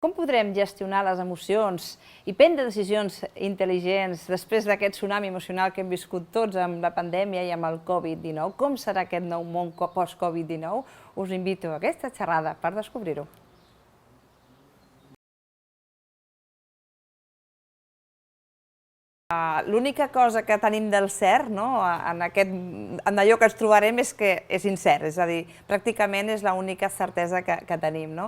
Com podrem gestionar les emocions i prendre decisions intel·ligents després d'aquest tsunami emocional que hem viscut tots amb la pandèmia i amb el Covid-19? Com serà aquest nou món post-Covid-19? Us invito a aquesta xerrada per descobrir-ho. L'única cosa que tenim del cert, en allò que ens trobarem, és que és incert, és a dir, pràcticament és l'única certesa que tenim.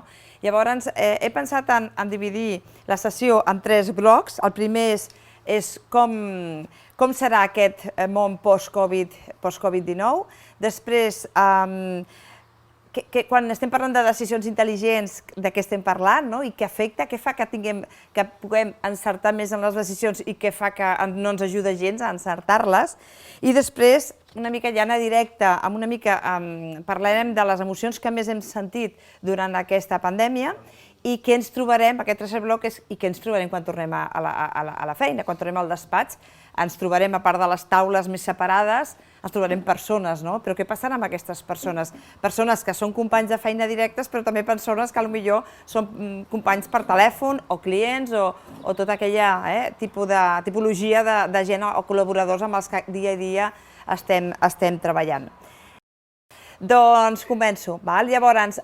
Llavors, he pensat en dividir la sessió en 3 blocs. El primer és com serà aquest món post-Covid-19. Després, quan estem parlant de decisions intel·ligents, de què estem parlant i què afecta, què fa que puguem encertar més en les decisions i què fa que no ens ajuda gens a encertar-les. I després, una mica ja anar directe, parlarem de les emocions que més hem sentit durant aquesta pandèmia i què ens trobarem, aquest tercer bloc és i què ens trobarem quan tornem a la feina, quan tornem al despatx. Ens trobarem, a part de les taules més separades, ens trobarem persones, però què passarà amb aquestes persones? Persones que són companys de feina directes, però també persones que potser són companys per telèfon o clients o tota aquella tipologia de gent o col·laboradors amb els que dia a dia estem treballant. Doncs començo. Llavors,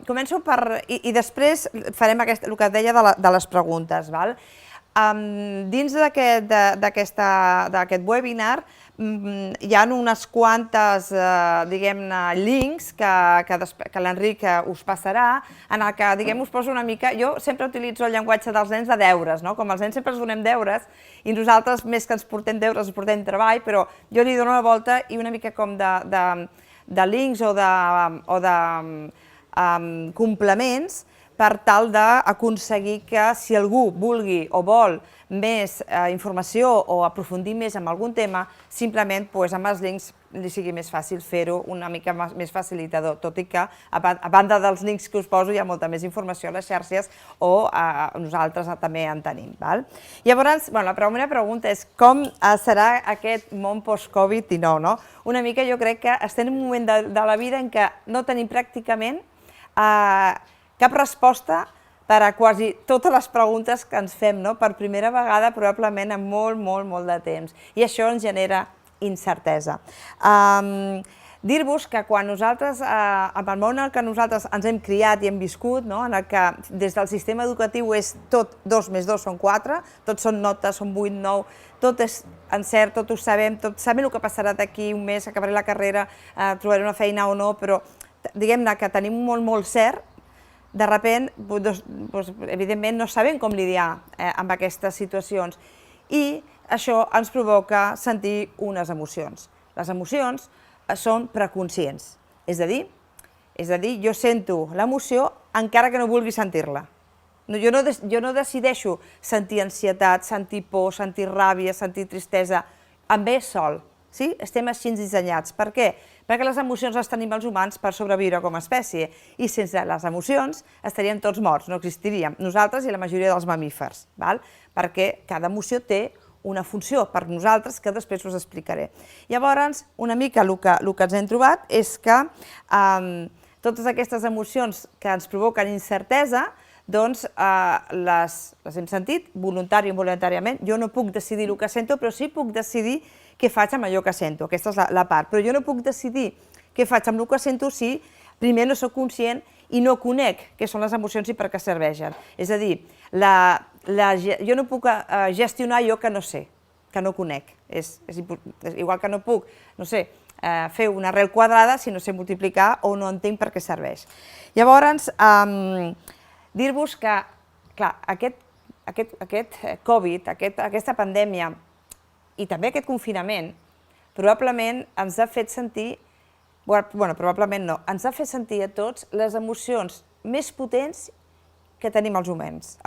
començo i després farem el que et deia de les preguntes. Dins d'aquest webinar hi ha unes quantes, diguem-ne, links que l'Enric us passarà, en el que, us poso una mica... Jo sempre utilitzo el llenguatge dels nens de deures, com els nens sempre ens donem deures, i nosaltres, més que ens portem deures, ens portem treball, però jo li dono la volta i una mica com de links o de complements per tal d'aconseguir que si algú vulgui o vol més informació o aprofundir més en algun tema, simplement amb els links li sigui més fàcil fer-ho una mica més facilitador, tot i que a banda dels links que us poso hi ha molta més informació a les xarxes o nosaltres també en tenim. Llavors, la primera pregunta és com serà aquest món post-Covid-19? Una mica jo crec que estem en un moment de la vida en què no tenim pràcticament cap resposta per a quasi totes les preguntes que ens fem, per primera vegada, probablement en molt de temps. I això ens genera incertesa. Dir-vos que quan nosaltres, en el món en què nosaltres ens hem criat i hem viscut, en el que des del sistema educatiu és tot 2 més 2 són 4, tot són notes, són 8, 9, tot és encert, tot ho sabem, tot sabem el que passarà d'aquí un mes, acabaré la carrera, trobaré una feina o no, però diguem-ne que tenim molt cert. De sobte, evidentment, no sabem com lidiar amb aquestes situacions i això ens provoca sentir unes emocions. Les emocions són preconscients, és a dir, jo sento l'emoció encara que no vulgui sentir-la. Jo no decideixo sentir ansietat, sentir por, sentir ràbia, sentir tristesa, em ve sol. Estem així dissenyats. Per què? Perquè les emocions les tenim els humans per sobreviure com a espècie i sense les emocions estaríem tots morts, no existiríem, nosaltres i la majoria dels mamífers, perquè cada emoció té una funció per nosaltres que després us explicaré. Llavors, una mica el que ens hem trobat és que totes aquestes emocions que ens provoquen incertesa, doncs les hem sentit voluntàriament o involuntàriament. Jo no puc decidir el que sento, però sí puc decidir què faig amb allò que sento, aquesta és la part. Però jo no puc decidir què faig amb el que sento si primer no soc conscient i no conec què són les emocions i per què serveixen. És a dir, jo no puc gestionar allò que no sé, que no conec. És igual que no puc, fer una arrel quadrada si no sé multiplicar o no entenc per què serveix. Llavors, dir-vos que, clar, aquest Covid, aquesta pandèmia i també aquest confinament, probablement ens ha fet sentir, probablement no, ens ha fet sentir a tots les emocions més potents que tenim els humans.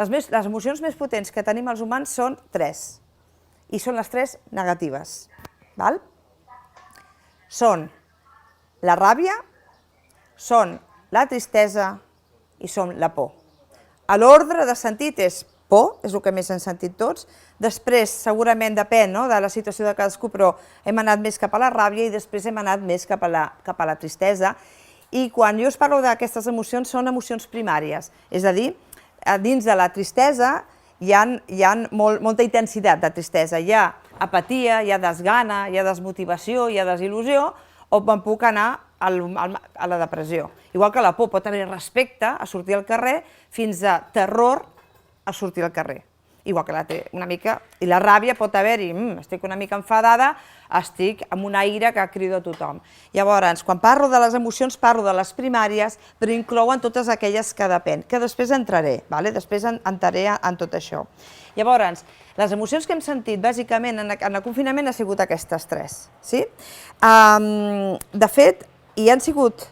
Les emocions més potents que tenim els humans són 3, i són les 3 negatives. Són la ràbia, són la tristesa i són la por. L'ordre de sentit és por, és el que més hem sentit tots. Després, segurament depèn de la situació de cadascú, però hem anat més cap a la ràbia i després hem anat més cap a la tristesa. I quan jo us parlo d'aquestes emocions, són emocions primàries, és a dir, dins de la tristesa hi ha molta intensitat de tristesa, hi ha apatia, hi ha desgana, hi ha desmotivació, hi ha desil·lusió, o me'n puc anar a la depressió. Igual que la por, pot haver respecte a sortir al carrer fins a terror a sortir al carrer. Igual que una mica, i la ràbia pot haver-hi, estic una mica enfadada, estic amb una ira que crido a tothom. Llavors, quan parlo de les emocions, parlo de les primàries, però inclouen totes aquelles que depèn, que després entraré, després entraré en tot això. Llavors, les emocions que hem sentit, bàsicament, en el confinament han sigut aquestes tres. De fet, i han sigut,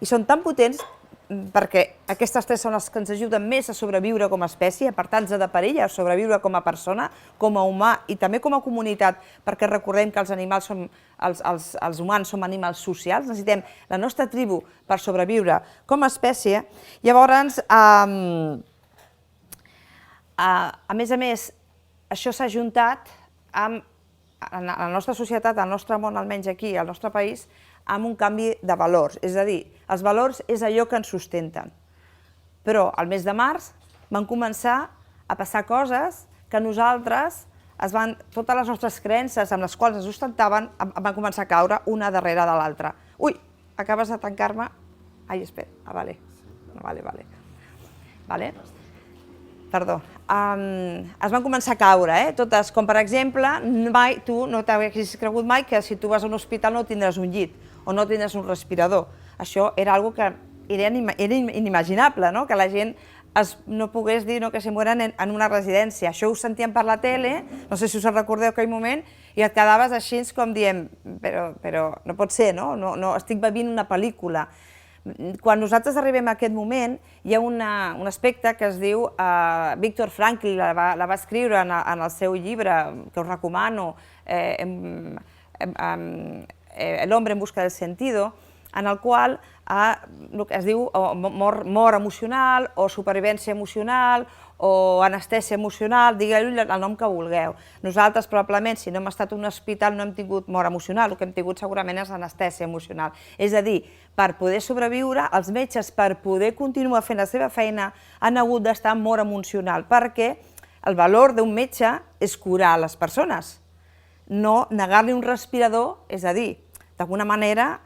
i són tan potents, perquè aquestes tres són les que ens ajuden més a sobreviure com a espècie, per tant, de perill, a sobreviure com a persona, com a humà i també com a comunitat, perquè recordem que els animals els humans som animals socials, necessitem la nostra tribu per sobreviure com a espècie. Llavors, a més, això s'ha ajuntat amb la nostra societat, el nostre món, almenys aquí, al nostre país, amb un canvi de valors, és a dir, els valors és allò que ens sustenten. Però al mes de març van començar a passar coses que nosaltres, totes les nostres creences amb les quals ens sustentaven, van començar a caure una darrere de l'altra. Ui, acabes de tancar-me... Ai, espera, vale. Perdó. Es van començar a caure, totes, com per exemple, mai tu no t'haguessis cregut mai que si tu vas a un hospital no tindràs un llit o no tindràs un respirador. Això era una cosa que era inimaginable, que la gent no pogués dir que se moren en una residència. Això ho sentíem per la tele, no sé si us en recordeu aquell moment, i et quedaves així com dient, però no pot ser, no? Estic vivint una pel·lícula. Quan nosaltres arribem a aquest moment, hi ha un aspecte que es diu, Viktor Frankl la va escriure en el seu llibre, que us recomano, El hombre en busca del sentido, en el qual es diu mort emocional o supervivència emocional o anestèsia emocional, digueu-li el nom que vulgueu. Nosaltres, probablement, si no hem estat en un hospital, no hem tingut mort emocional, el que hem tingut segurament és anestèsia emocional. És a dir, per poder sobreviure, els metges, per poder continuar fent la seva feina, han hagut d'estar en mort emocional, perquè el valor d'un metge és curar les persones, no negar-li un respirador, és a dir, d'alguna manera,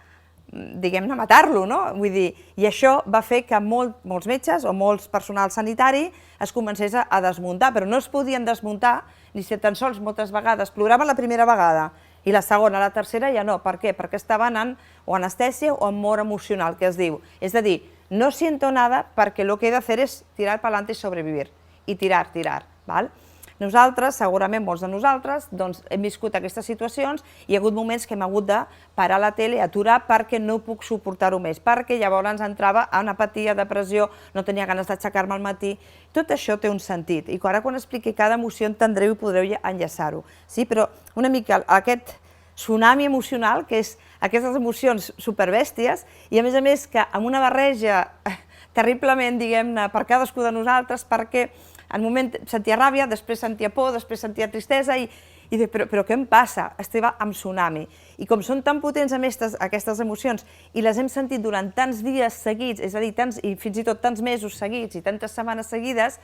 diguem-ne, matar-lo, no? Vull dir, i això va fer que molts metges o molts personal sanitari es comencés a desmuntar, però no es podien desmuntar ni si tan sols moltes vegades ploraven la primera vegada i la segona, la tercera ja no. Per què? Perquè estaven en o anestèsia o en mort emocional, que es diu. És a dir, no siento nada perquè lo que he de hacer es tirar para adelante y sobrevivir. I tirar, val? Nosaltres, segurament molts de nosaltres, hem viscut aquestes situacions i hi ha hagut moments que hem hagut de parar la tele, aturar perquè no puc suportar-ho més, perquè llavors entrava en apatia, depressió, no tenia ganes d'aixecar-me al matí. Tot això té un sentit i ara quan expliqui cada emoció entendreu i podreu enllaçar-ho. Però una mica aquest tsunami emocional, que és aquestes emocions superbèsties i a més que amb una barreja terriblement, diguem-ne, per cadascú de nosaltres, perquè en un moment sentia ràbia, després sentia por, després sentia tristesa i dic, però què em passa? Estava amb tsunami. I com són tan potents aquestes emocions i les hem sentit durant tants dies seguits, és a dir, i fins i tot tants mesos seguits i tantes setmanes seguides,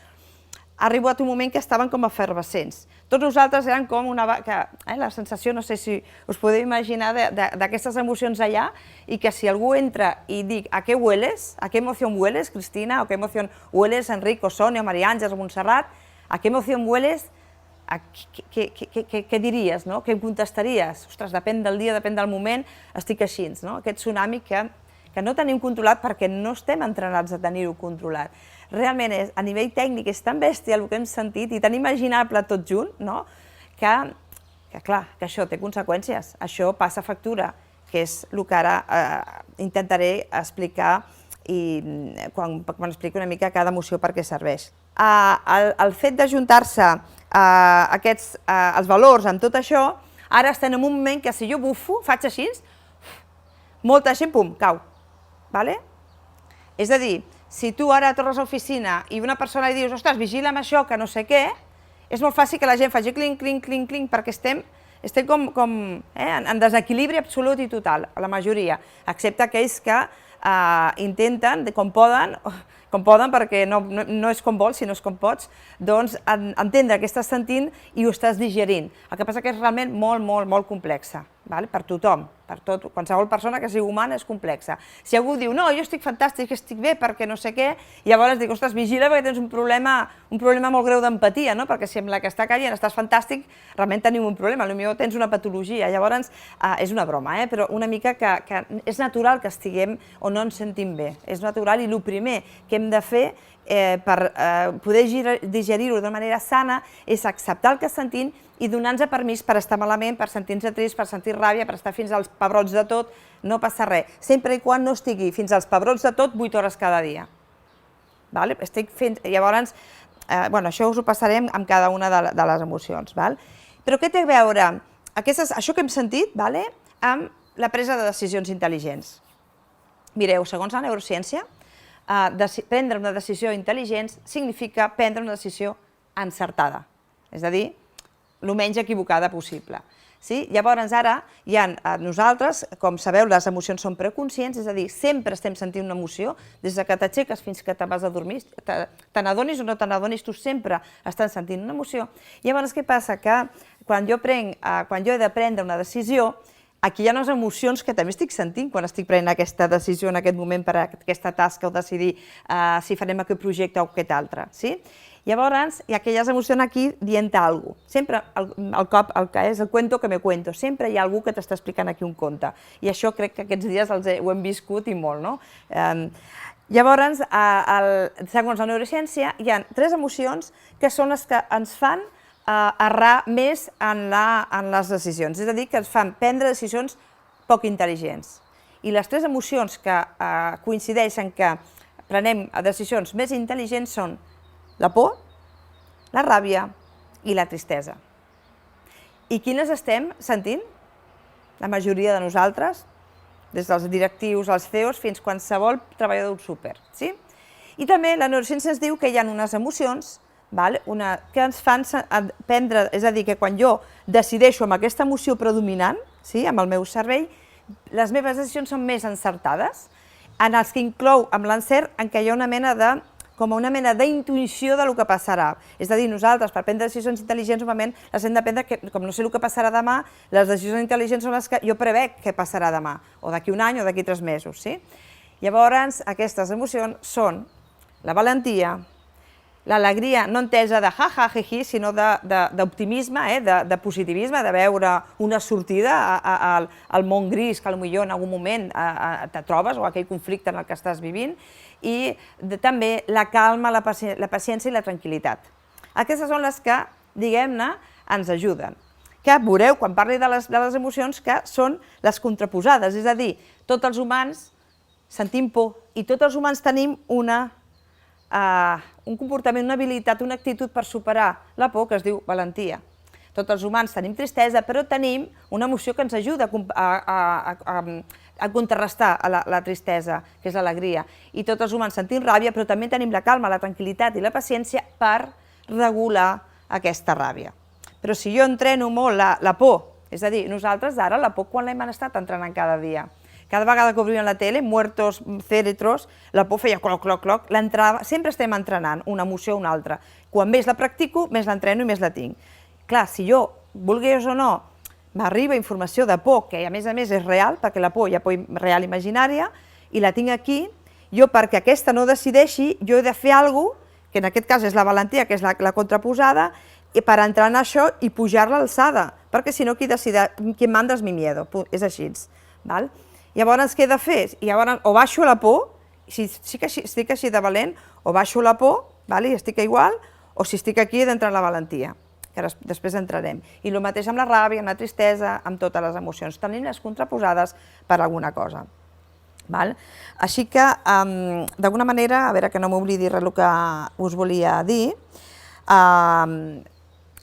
ha arribat un moment que estaven com efervescents. Tots nosaltres eren com la sensació, no sé si us podeu imaginar, d'aquestes emocions allà i que si algú entra i dic ¿a qué hueles? ¿A qué emoción hueles, Cristina? ¿A qué emoción hueles, Enric, o Sònia, o Maria Àngels, o Montserrat? ¿A qué emoción hueles? Què diries? Què em contestaries? Ostres, depèn del dia, depèn del moment, estic així. Aquest tsunami que no tenim controlat perquè no estem entrenats a tenir-ho controlat. Realment, a nivell tècnic, és tan bèstia el que hem sentit i tan imaginable tot junt, que clar, que això té conseqüències. Això passa factura, que és el que ara intentaré explicar quan expliqui una mica cada emoció per què serveix. El fet d'ajuntar-se els valors amb tot això, ara estem en un moment que si jo bufo, faig així, molta gent, pum, cau. És a dir, si tu ara tornes a l'oficina i una persona li dius, ostres, vigila'm això, que no sé què, és molt fàcil que la gent faci clinc, clinc, clinc, clinc, perquè estem com en desequilibri absolut i total, la majoria, excepte aquells que intenten, com poden perquè no és com vols, sinó és com pots, doncs entendre què estàs sentint i ho estàs digerint. El que passa que és realment molt complexa, per tothom, per qualsevol persona que sigui humana és complexa. Si algú diu, no, jo estic fantàstic, estic bé perquè no sé què, llavors dic, ostres, vigila perquè tens un problema molt greu d'empatia, perquè si amb la que està caient estàs fantàstic, realment tenim un problema, potser tens una patologia. Llavors, és una broma, però una mica que és natural que estiguem o no ens sentim bé, és natural, i el primer que hem de fer per poder digerir-ho de manera sana és acceptar el que sentim i donar-nos permís per estar malament, per sentir-nos trist, per sentir ràbia, per estar fins als pebrots de tot, no passa res, sempre i quan no estigui fins als pebrots de tot 8 hores cada dia. Llavors, això us ho passarem amb cada una de les emocions. Però què té a veure això que hem sentit amb la presa de decisions intel·ligents? Mireu, segons la neurociència, prendre una decisió intel·ligent significa prendre una decisió encertada, és a dir, el menys equivocada possible. Llavors, ara, nosaltres, com sabeu, les emocions són preconscients, és a dir, sempre estem sentint una emoció, des que t'aixeques fins que te'n vas a dormir, te n'adonis o no te n'adonis, tu sempre estàs sentint una emoció. Llavors, què passa? Que quan jo he de prendre una decisió, aquí hi ha unes emocions que també estic sentint quan estic prenent aquesta decisió en aquest moment per a aquesta tasca o decidir si farem aquest projecte o aquest altre. Llavors, hi ha aquelles emocions aquí dient alguna cosa. Sempre, el que és el cuento que me cuento, sempre hi ha algú que t'està explicant aquí un conte. I això crec que aquests dies ho hem viscut i molt, no? Llavors, segons la neurociència, hi ha 3 emocions que són les que ens fan errar més en les decisions, és a dir, que ens fan prendre decisions poc intel·ligents. I les 3 emocions que coincideixen que prenem decisions més intel·ligents són la por, la ràbia i la tristesa. I quines estem sentint? La majoria de nosaltres, des dels directius, els CEOs, fins qualsevol treballador d'un súper. I també la neurociència ens diu que hi ha unes emocions que ens fan prendre, és a dir, que quan jo decideixo amb aquesta emoció predominant, amb el meu cervell, les meves decisions són més encertades, en els que inclou amb l'encert en què hi ha una mena d'intuïció del que passarà. És a dir, nosaltres, per prendre decisions intel·ligents, normalment les hem de prendre, com no sé el que passarà demà, les decisions intel·ligents són les que jo prevec què passarà demà, o d'aquí un any o d'aquí 3 mesos. Llavors, aquestes emocions són la valentia, l'alegria no entesa de ja, jiji, sinó d'optimisme, de positivisme, de veure una sortida al món gris que potser en algun moment te trobes o aquell conflicte en el que estàs vivint, i també la calma, la paciència i la tranquil·litat. Aquestes són les que, diguem-ne, ens ajuden. Que veureu, quan parli de les emocions, que són les contraposades, és a dir, tots els humans sentim por i tots els humans tenim un comportament, una habilitat, una actitud per superar la por que es diu valentia. Tots els humans tenim tristesa, però tenim una emoció que ens ajuda a contrarrestar la tristesa, que és l'alegria. I tots els humans sentim ràbia, però també tenim la calma, la tranquil·litat i la paciència per regular aquesta ràbia. Però si jo entreno molt la por, és a dir, nosaltres ara la por quan l'hem estat entrenant cada dia? Cada vegada que obrim la tele, muertos, céretros, la por feia cloc, cloc, cloc, sempre estem entrenant una emoció o una altra. Quan més la practico, més l'entreno i més la tinc. Clar, si jo, vulguis o no, m'arriba informació de por, que a més és real, perquè la por hi ha por real imaginària, i la tinc aquí, jo perquè aquesta no decideixi, jo he de fer alguna cosa, que en aquest cas és la valentia, que és la contraposada, per entrenar això i pujar-la a l'alçada, perquè si no, qui manda és mi miedo, és així. Llavors, què he de fer? O baixo la por, si estic així de valent, o baixo la por, i estic igual, o si estic aquí he d'entrar en la valentia, que després entrarem. I el mateix amb la ràbia, amb la tristesa, amb totes les emocions. Tenim les contraposades per alguna cosa. Així que, d'alguna manera, a veure que no m'oblidi el que us volia dir,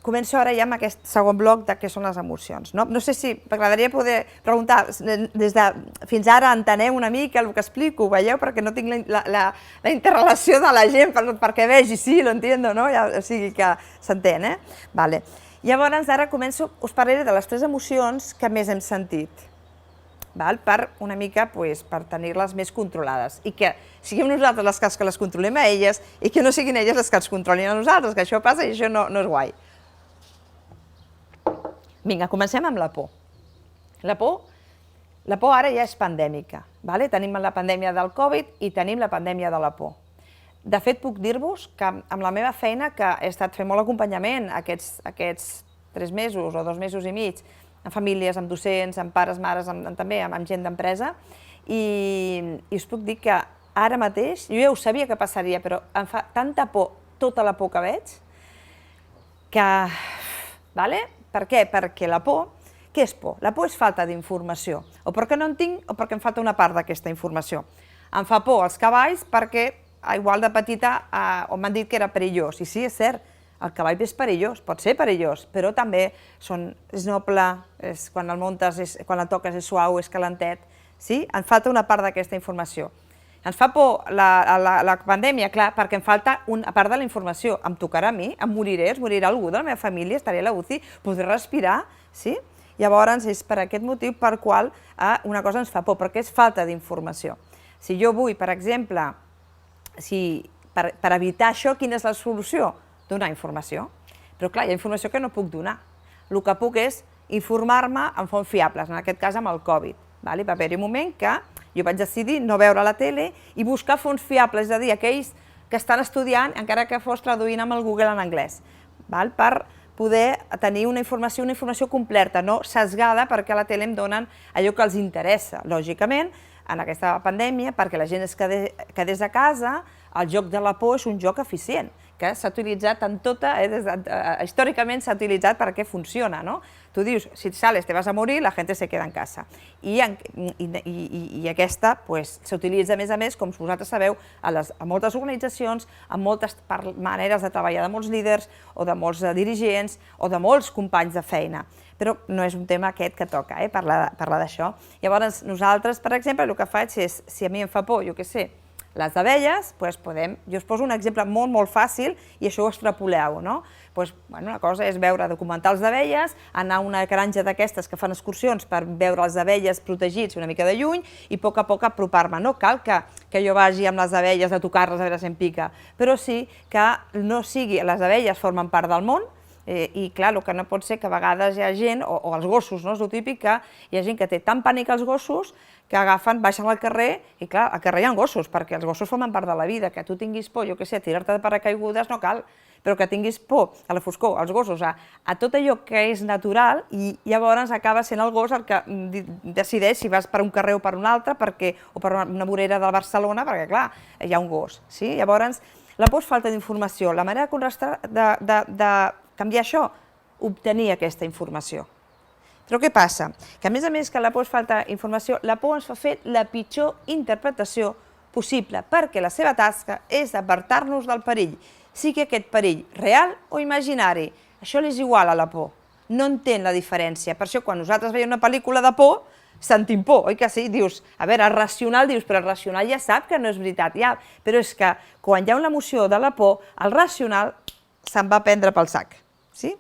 començo ara ja amb aquest segon bloc de què són les emocions. No sé si m'agradaria poder preguntar, fins ara enteneu una mica el que explico, veieu? Perquè no tinc la interrelació de la gent perquè vegi, sí, lo entiendo, no? O sigui que s'entén, Llavors, ara començo, us parlaré de les 3 emocions que més hem sentit. per una mica per tenir-les més controlades i que siguem nosaltres les que les controlem a elles i que no siguin elles les que ens controlin a nosaltres, que això passa i això no és guai. Vinga, comencem amb la por. La por ara ja és pandèmica. Tenim la pandèmia del Covid i tenim la pandèmia de la por. De fet, puc dir-vos que amb la meva feina, que he estat fent molt acompanyament aquests 3 mesos o 2 mesos i mig, amb famílies, amb docents, amb pares, mares, també amb gent d'empresa, i us puc dir que ara mateix, jo ja ho sabia que passaria, però em fa tanta por, tota la por que veig, que... Per què? Perquè la por, què és por? La por és falta d'informació, o perquè no en tinc o perquè em falta una part d'aquesta informació. Em fa por els cavalls perquè, igual de petita, m'han dit que era perillós, i sí, és cert, el cavall és perillós, pot ser perillós, però també és noble, quan el muntes, quan el toques és suau, és calentet, sí? Em falta una part d'aquesta informació. Ens fa por la pandèmia, clar, perquè em falta una part de la informació. Em tocarà a mi, em moriré, es morirà algú de la meva família, estaré a la UCI, podré respirar, sí? Llavors és per aquest motiu per qual una cosa ens fa por, perquè és falta d'informació. Si jo vull, per exemple, per evitar això, quina és la solució? Donar informació. Però clar, hi ha informació que no puc donar. El que puc és informar-me amb fonts fiables, en aquest cas amb el Covid. Va haver-hi un moment que jo vaig decidir no veure la tele i buscar fonts fiables, és a dir, aquells que estan estudiant, encara que fos traduint amb el Google en anglès, per poder tenir una informació completa, no sesgada, perquè a la tele em donen allò que els interessa. Lògicament, en aquesta pandèmia, perquè la gent es quedés a casa, el joc de la por és un joc eficient, que s'ha utilitzat en tota, històricament s'ha utilitzat perquè funciona, no? Tu dius, si sales te vas a morir, la gent se queda en casa. I aquesta s'utilitza, a més, com vosaltres sabeu, a moltes organitzacions, a moltes maneres de treballar de molts líders, o de molts dirigents, o de molts companys de feina. Però no és un tema aquest que toca, parlar d'això. Llavors, nosaltres, per exemple, el que faig és, si a mi em fa por, jo què sé, les abelles, jo us poso un exemple molt fàcil i això ho extrapoleu, no? Una cosa és veure documentals d'abelles, anar a una granja d'aquestes que fan excursions per veure les abelles protegits una mica de lluny i a poc apropar-me. No cal que jo vagi amb les abelles a tocar-les a veure si em pica, però sí que no sigui, les abelles formen part del món, i clar, el que no pot ser que a vegades hi ha gent, o els gossos, és el típic que hi ha gent que té tant pànic als gossos que agafen, baixen al carrer, i clar, al carrer hi ha gossos, perquè els gossos formen part de la vida, que tu tinguis por, jo què sé, a tirar-te de paracaigudes no cal, però que tinguis por a la foscor, als gossos, a tot allò que és natural, i llavors acaba sent el gos el que decideix si vas per un carrer o per un altre, o per una vorera de Barcelona, perquè clar, hi ha un gos, sí? Llavors, la por és falta d'informació, la manera de canviar això, obtenir aquesta informació. Però què passa? Que a més que la por és falta d'informació, la por ens fa fer la pitjor interpretació possible, perquè la seva tasca és apartar-nos del perill, sigui aquest perill real o imaginari. Això li és igual a la por, no entén la diferència. Per això, quan nosaltres veiem una pel·lícula de por, sentim por, oi que sí? Dius, a veure, el racional, dius, però el racional ja sap que no és veritat, ja, però és que quan hi ha una emoció de la por, el racional se'n va prendre pel sac, sí?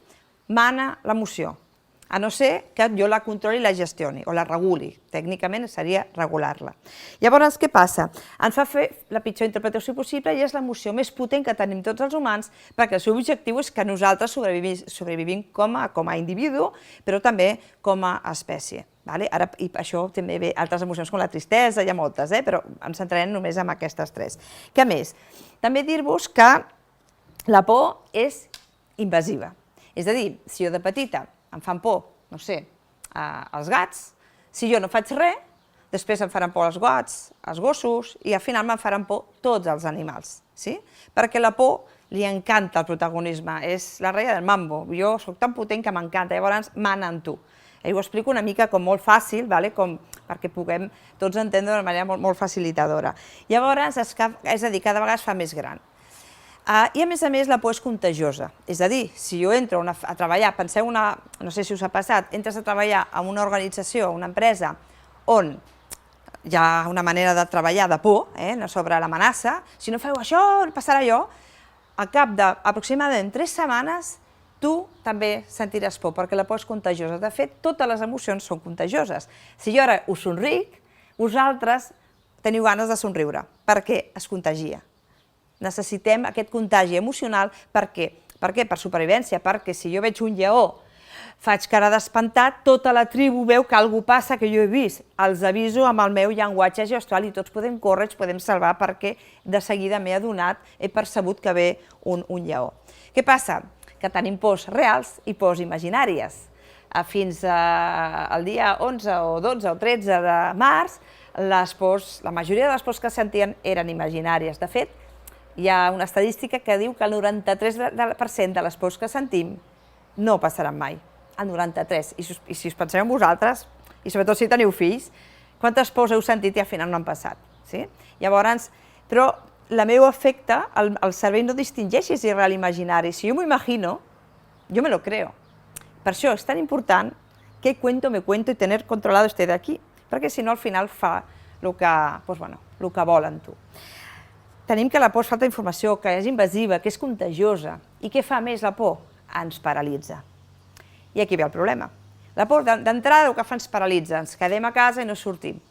Mana l'emoció, a no ser que jo la controli i la gestioni, o la reguli, tècnicament seria regular-la. Llavors, què passa? Ens fa fer la pitjor interpretació possible i és l'emoció més potent que tenim tots els humans, perquè el seu objectiu és que nosaltres sobrevivim com a individu, però també com a espècie. I això també ve altres emocions com la tristesa, hi ha moltes, però ens centrarem només en aquestes 3. Què més? També dir-vos que la por és invasiva. És a dir, si jo de petita em fan por, no sé, els gats, si jo no faig res, després em faran por els gats, els gossos, i al final me'n faran por tots els animals, sí? Perquè la por li encanta el protagonisme, és la reina del mambo, jo soc tan potent que m'encanta, llavors mana en tu. Ho explico una mica com molt fàcil, perquè puguem tots entendre d'una manera molt facilitadora. Llavors, és a dir, cada vegada es fa més gran. I a més, la por és contagiosa. És a dir, si jo entro a treballar, penseu no sé si us ha passat, entres a treballar en una organització, una empresa, on hi ha una manera de treballar de por, sobre l'amenaça, si no feu això, passarà allò, al cap d'aproximadament 3 setmanes tu també sentiràs por, perquè la por és contagiosa. De fet, totes les emocions són contagioses. Si jo ara us somric, vosaltres teniu ganes de somriure, perquè es contagia. Necessitem aquest contagi emocional. Per què? Per què? Per supervivència, perquè si jo veig un lleó, faig cara d'espantat, tota la tribu veu que alguna cosa passa que jo he vist. Els aviso amb el meu llenguatge gestual i tots podem córrer, ens podem salvar perquè de seguida m'he adonat, he percebut que ve un lleó. Què passa? Que tenim pors reals i pors imaginàries. Fins al dia 11 o 12 o 13 de març, la majoria de les pors que sentien eren imaginàries. De fet, hi ha una estadística que diu que el 93% de les pors que sentim no passaran mai. El 93%. I si us penseu en vosaltres, i sobretot si teniu fills, quantes pors heu sentit i al final no han passat? Llavors, però la meu efecte, el cervell no distingeix si és real i imaginari. Si jo m'ho imagino, jo me lo creo. Per això és tan important què cuento, me cuento i tener controlado este d'aquí, perquè si no al final fa el que volen tu. Tenim que la por és falta d'informació, que és invasiva, que és contagiosa. I què fa més la por? Ens paralitza. I aquí ve el problema. La por d'entrada el que fa ens paralitza, ens quedem a casa i no sortim.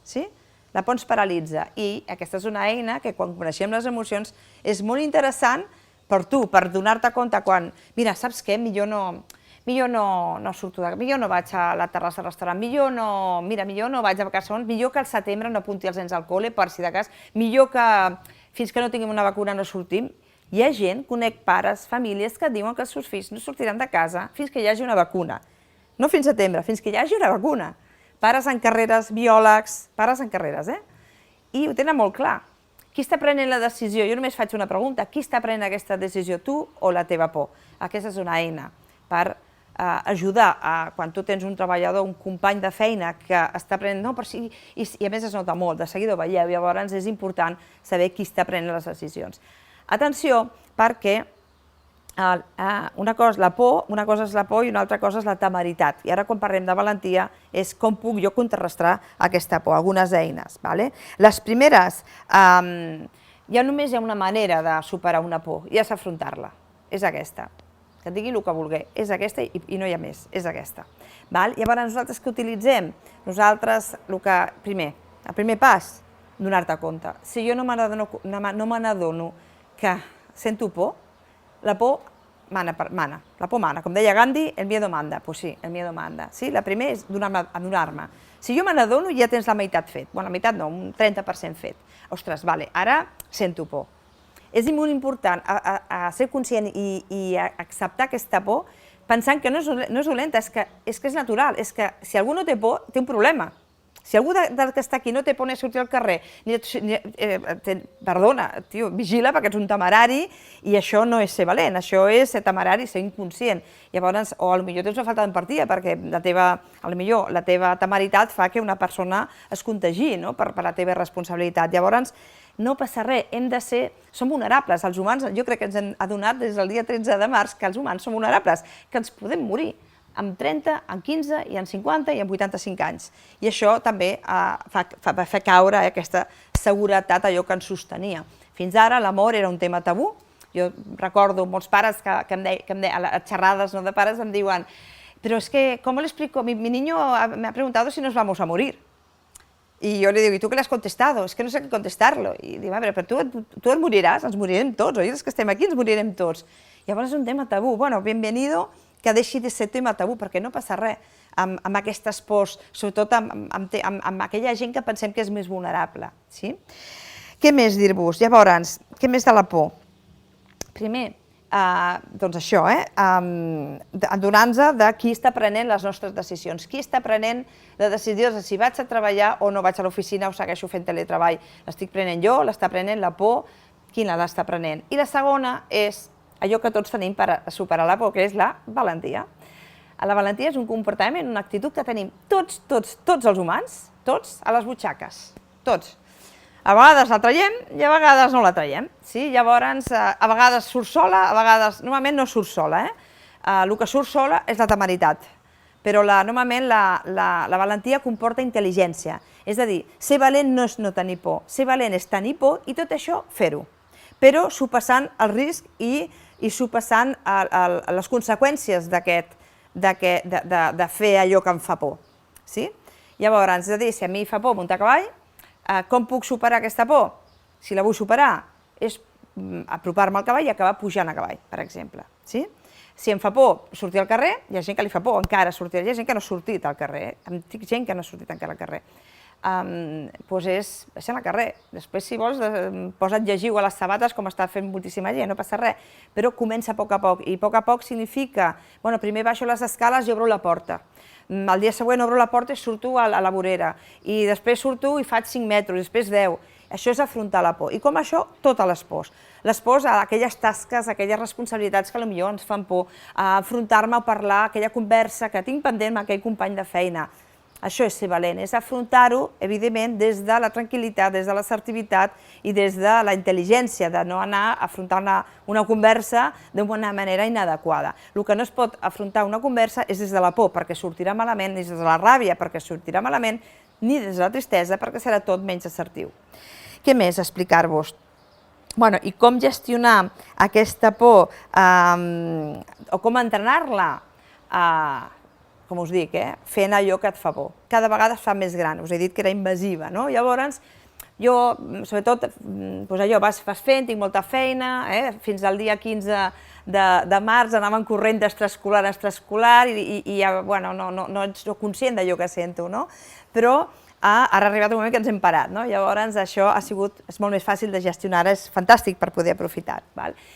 La por ens paralitza i aquesta és una eina que quan coneixem les emocions és molt interessant per tu, per donar-te compte quan, mira, saps què? Millor no surto, millor no vaig a la terrassa del restaurant, millor no vaig a vacacions, millor que al setembre no apunti els nens al col·le, per si de cas, millor que fins que no tinguem una vacuna no sortim. Hi ha gent, conec pares, famílies que diuen que els seus fills no sortiran de casa fins que hi hagi una vacuna. No fins setembre, fins que hi hagi una vacuna. Pares en carreres, biòlegs, pares en carreres, I ho tenen molt clar. Qui està prenent la decisió? Jo només faig una pregunta. Qui està prenent aquesta decisió, tu o la teva por? Aquesta és una eina per ajudar quan tu tens un treballador, un company de feina que està prenent, i a més es nota molt, de seguida ho veieu, llavors és important saber qui està prenent les decisions. Atenció, perquè una cosa és la por i una altra cosa és la temeritat. I ara quan parlem de valentia és com puc jo contrarrestar aquesta por, algunes eines. Les primeres, ja només hi ha una manera de superar una por, i és afrontar-la, és aquesta. Que et digui el que vulgui, és aquesta i no hi ha més, és aquesta. Llavors nosaltres què utilitzem? Nosaltres, el primer pas, donar-te compte. Si jo no me n'adono que sento por, la por mana, com deia Gandhi, el miedo manda, doncs sí, el miedo manda. La primera és adonar-me. Si jo me n'adono ja tens la meitat fet, la meitat no, un 30% fet. Ostres, ara sento por. És molt important ser conscient i acceptar aquesta por pensant que no és dolenta, és que és natural, és que si algú no té por, té un problema. Si algú del que està aquí no té por ni a sortir al carrer, perdona, tio, vigila perquè ets un temerari i això no és ser valent, això és ser temerari, ser inconscient. Llavors, o potser tens una falta d'empatia perquè la teva temeritat fa que una persona es contagi per la teva responsabilitat. Llavors, no passa res, som vulnerables, els humans, jo crec que ens hem adonat des del dia 13 de març que els humans som vulnerables, que ens podem morir amb 30, amb 15, i amb 50 i amb 85 anys. I això també va fer caure aquesta seguretat, allò que ens sostenia. Fins ara l'amor era un tema tabú. Jo recordo molts pares que em deien, a les xerrades de pares em diuen però és que, ¿cómo le explico? Mi niño me ha preguntado si nos vamos a morir. Y yo le digo, ¿y tú qué le has contestado? Es que no sé qué contestarlo. I diu, però tu et moriràs, ens morirem tots, oi? Els que estem aquí ens morirem tots. Llavors és un tema tabú. Bueno, bienvenido que deixi de ser tema tabú, perquè no passa res amb aquestes pors, sobretot amb aquella gent que pensem que és més vulnerable. Què més dir-vos? Llavors, què més de la por? Primer, doncs això, adonar-nos de qui està prenent les nostres decisions, qui està prenent la decisió de si vaig a treballar o no vaig a l'oficina o segueixo fent teletreball. L'estic prenent jo, l'està prenent la por, qui l'està prenent? I la segona és allò que tots tenim per superar la por, que és la valentia. La valentia és un comportament, una actitud que tenim tots els humans, tots a les butxaques, tots. A vegades la traiem i a vegades no la traiem. Llavors, a vegades surt sola, a vegades normalment no surt sola. El que surt sola és la temeritat, però normalment la valentia comporta intel·ligència. És a dir, ser valent no és no tenir por, ser valent és tenir por i tot això fer-ho, però sopassant el risc i i sopassant les conseqüències de fer allò que em fa por. Llavors, és a dir, si a mi fa por muntar a cavall, com puc superar aquesta por? Si la vull superar, és apropar-me al cavall i acabar pujant a cavall, per exemple. Si em fa por sortir al carrer, hi ha gent que li fa por encara sortir, hi ha gent que no ha sortit al carrer, em dic gent que no ha sortit encara al carrer, doncs és baixant al carrer. Després, si vols, posa't llegiu a les sabates, com està fent moltíssima gent, no passa res, però comença a poc, i a poc significa, bueno, primer baixo les escales i obro la porta, el dia següent obro la porta i surto a la vorera, i després surto i faig 5 metres, després 10, això és afrontar la por. I com això, totes les pors. Les pors a aquelles tasques, aquelles responsabilitats que potser ens fan por, a afrontar-me a parlar, aquella conversa que tinc pendent amb aquell company de feina. Això és ser valent, és afrontar-ho, evidentment, des de la tranquil·litat, des de l'assertivitat i des de la intel·ligència, de no anar a afrontar una conversa d'una manera inadequada. El que no es pot afrontar una conversa és des de la por, perquè sortirà malament, ni des de la ràbia, perquè sortirà malament, ni des de la tristesa, perquè serà tot menys assertiu. Què més explicar-vos? I com gestionar aquesta por o com entrenar-la, com us dic, fent allò que et fa por. Cada vegada es fa més gran, us he dit que era invasiva, no? Llavors, jo, sobretot, allò, vas fent, tinc molta feina, fins al dia 15 de març anàvem corrent d'extraescolar a extraescolar i ja, bueno, no ets conscient d'allò que sento, no? Però ara ha arribat un moment que ens hem parat, no? Llavors això és molt més fàcil de gestionar, és fantàstic per poder aprofitar.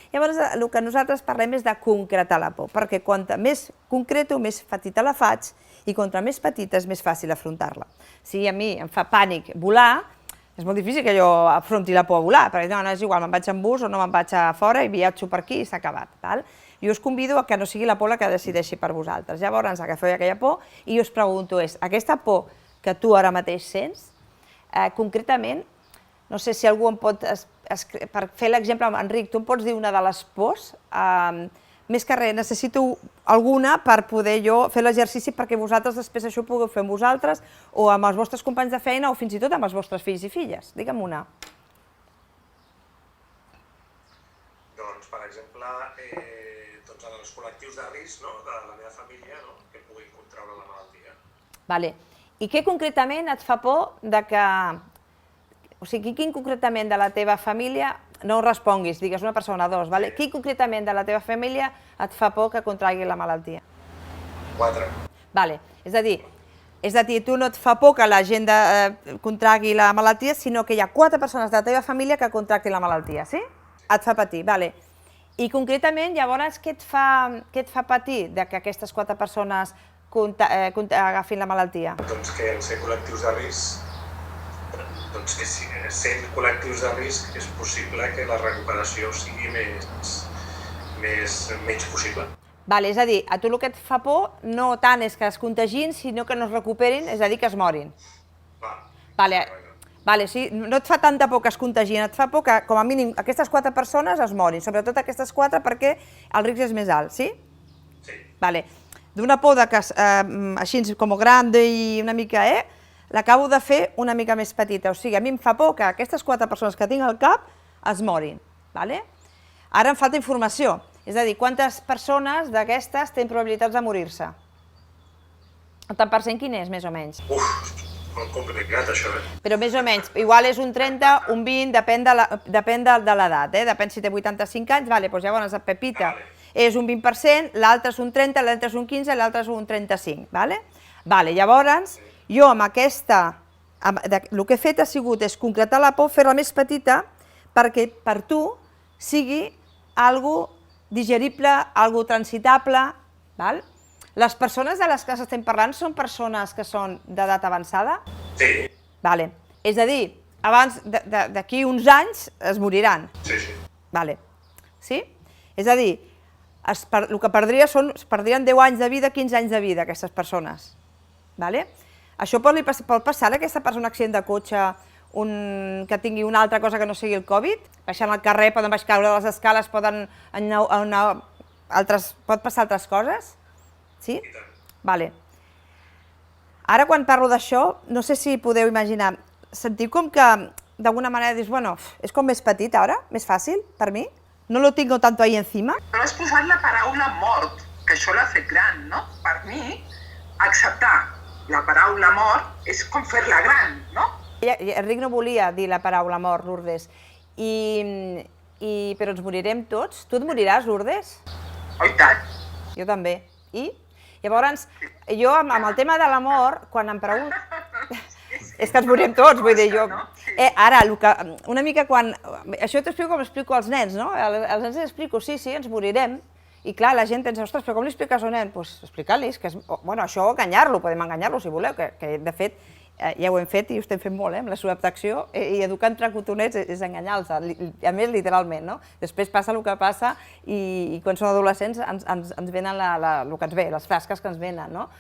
Llavors el que nosaltres parlem és de concretar la por, perquè quanta més concreto, més petita la faig, i contra més petita és més fàcil afrontar-la. Si a mi em fa pànic volar, és molt difícil que jo afronti la por a volar, perquè no, és igual, me'n vaig en bus o no me'n vaig a fora i viatjo per aquí i s'ha acabat. Jo us convido a que no sigui la por la que decideixi per vosaltres. Llavors agafeu aquella por i us pregunto, aquesta por que tu ara mateix sents, concretament, no sé si algú em pot, per fer l'exemple, Enric, tu em pots dir una de les pors? Més que res, necessito alguna per poder jo fer l'exercici perquè vosaltres després això ho pugueu fer amb vosaltres o amb els vostres companys de feina o fins i tot amb els vostres fills i filles. Digue'm una. Doncs, per exemple, en els col·lectius de risc de la meva família que puguin contraure la malaltia. Vale. I què concretament et fa por que... O sigui, quin concretament de la teva família, no responguis, digues una persona o dos, quin concretament de la teva família et fa por que contragui la malaltia? 4. Vale, és a dir, tu no et fa por que la gent contragui la malaltia, sinó que hi ha 4 persones de la teva família que contractin la malaltia, sí? Et fa patir, vale. I concretament, llavors, què et fa patir que aquestes 4 persones agafin la malaltia? Doncs que en ser col·lectius de risc, doncs que sent col·lectius de risc és possible que la recuperació sigui menys possible. Vale, és a dir, a tu el que et fa por no tant és que es contagin, sinó que no es recuperin, és a dir, que es morin. Vale, sí, no et fa tanta por que es contagin, et fa por que, com a mínim, aquestes 4 persones es morin, sobretot aquestes 4 perquè el risc és més alt, sí? Sí. Vale. D'una por que així com gran i una mica, l'acabo de fer una mica més petita. O sigui, a mi em fa por que aquestes 4 persones que tinc al cap es morin. Ara em falta informació. És a dir, quantes persones d'aquestes tenen probabilitats de morir-se? El tant per cent quin és, més o menys? Molt complicat, això, Però més o menys, igual és un 30, un 20, depèn de l'edat, depèn si té 85 anys, doncs llavors la Pepita és un 20%, l'altre és un 30, l'altre és un 15, l'altre és un 35, llavors jo amb aquesta, el que he fet ha sigut concretar la por, fer-la més petita perquè per tu sigui algo digerible, algo transitable. Les persones de les que estem parlant són persones que són d'edat avançada? Sí. És a dir, abans d'aquí uns anys es moriran. Sí. Sí? És a dir, el que perdrien 10 anys de vida, 15 anys de vida, aquestes persones. Això pot passar a aquesta persona un accident de cotxe, que tingui una altra cosa que no sigui el Covid, baixant al carrer, poden caure de les escales, pot passar altres coses? Sí? Ara, quan parlo d'això, no sé si podeu imaginar, sentiu com que d'alguna manera dius, bueno, és com més petit ara, més fàcil per mi? no lo tengo tanto ahí encima. Però has posat la paraula mort, que això l'ha fet gran, no? Per mi, acceptar la paraula mort és com fer-la gran, no? Enric no volia dir la paraula mort, Lourdes, però ens morirem tots. Tu et moriràs, Lourdes? Oh, i tant. Jo també. I? Llavors, jo amb el tema de la mort, quan em pregunto... És que ens morirem tots, vull dir, jo... Ara, una mica quan... Això t'explico com explico als nens, no? Als nens els explico, sí, ens morirem, i clar, la gent pensa, ostres, però com li expliques a un nen? Doncs explicar-los que, bueno, això o enganyar-lo, podem enganyar-lo si voleu, que de fet ja ho hem fet i ho estem fent molt, amb la subadaptació, i educar entre cotonets és enganyar-los, a més literalment, no? Després passa el que passa i quan són adolescents ens venen el que ens ve, les frasques que ens venen, no?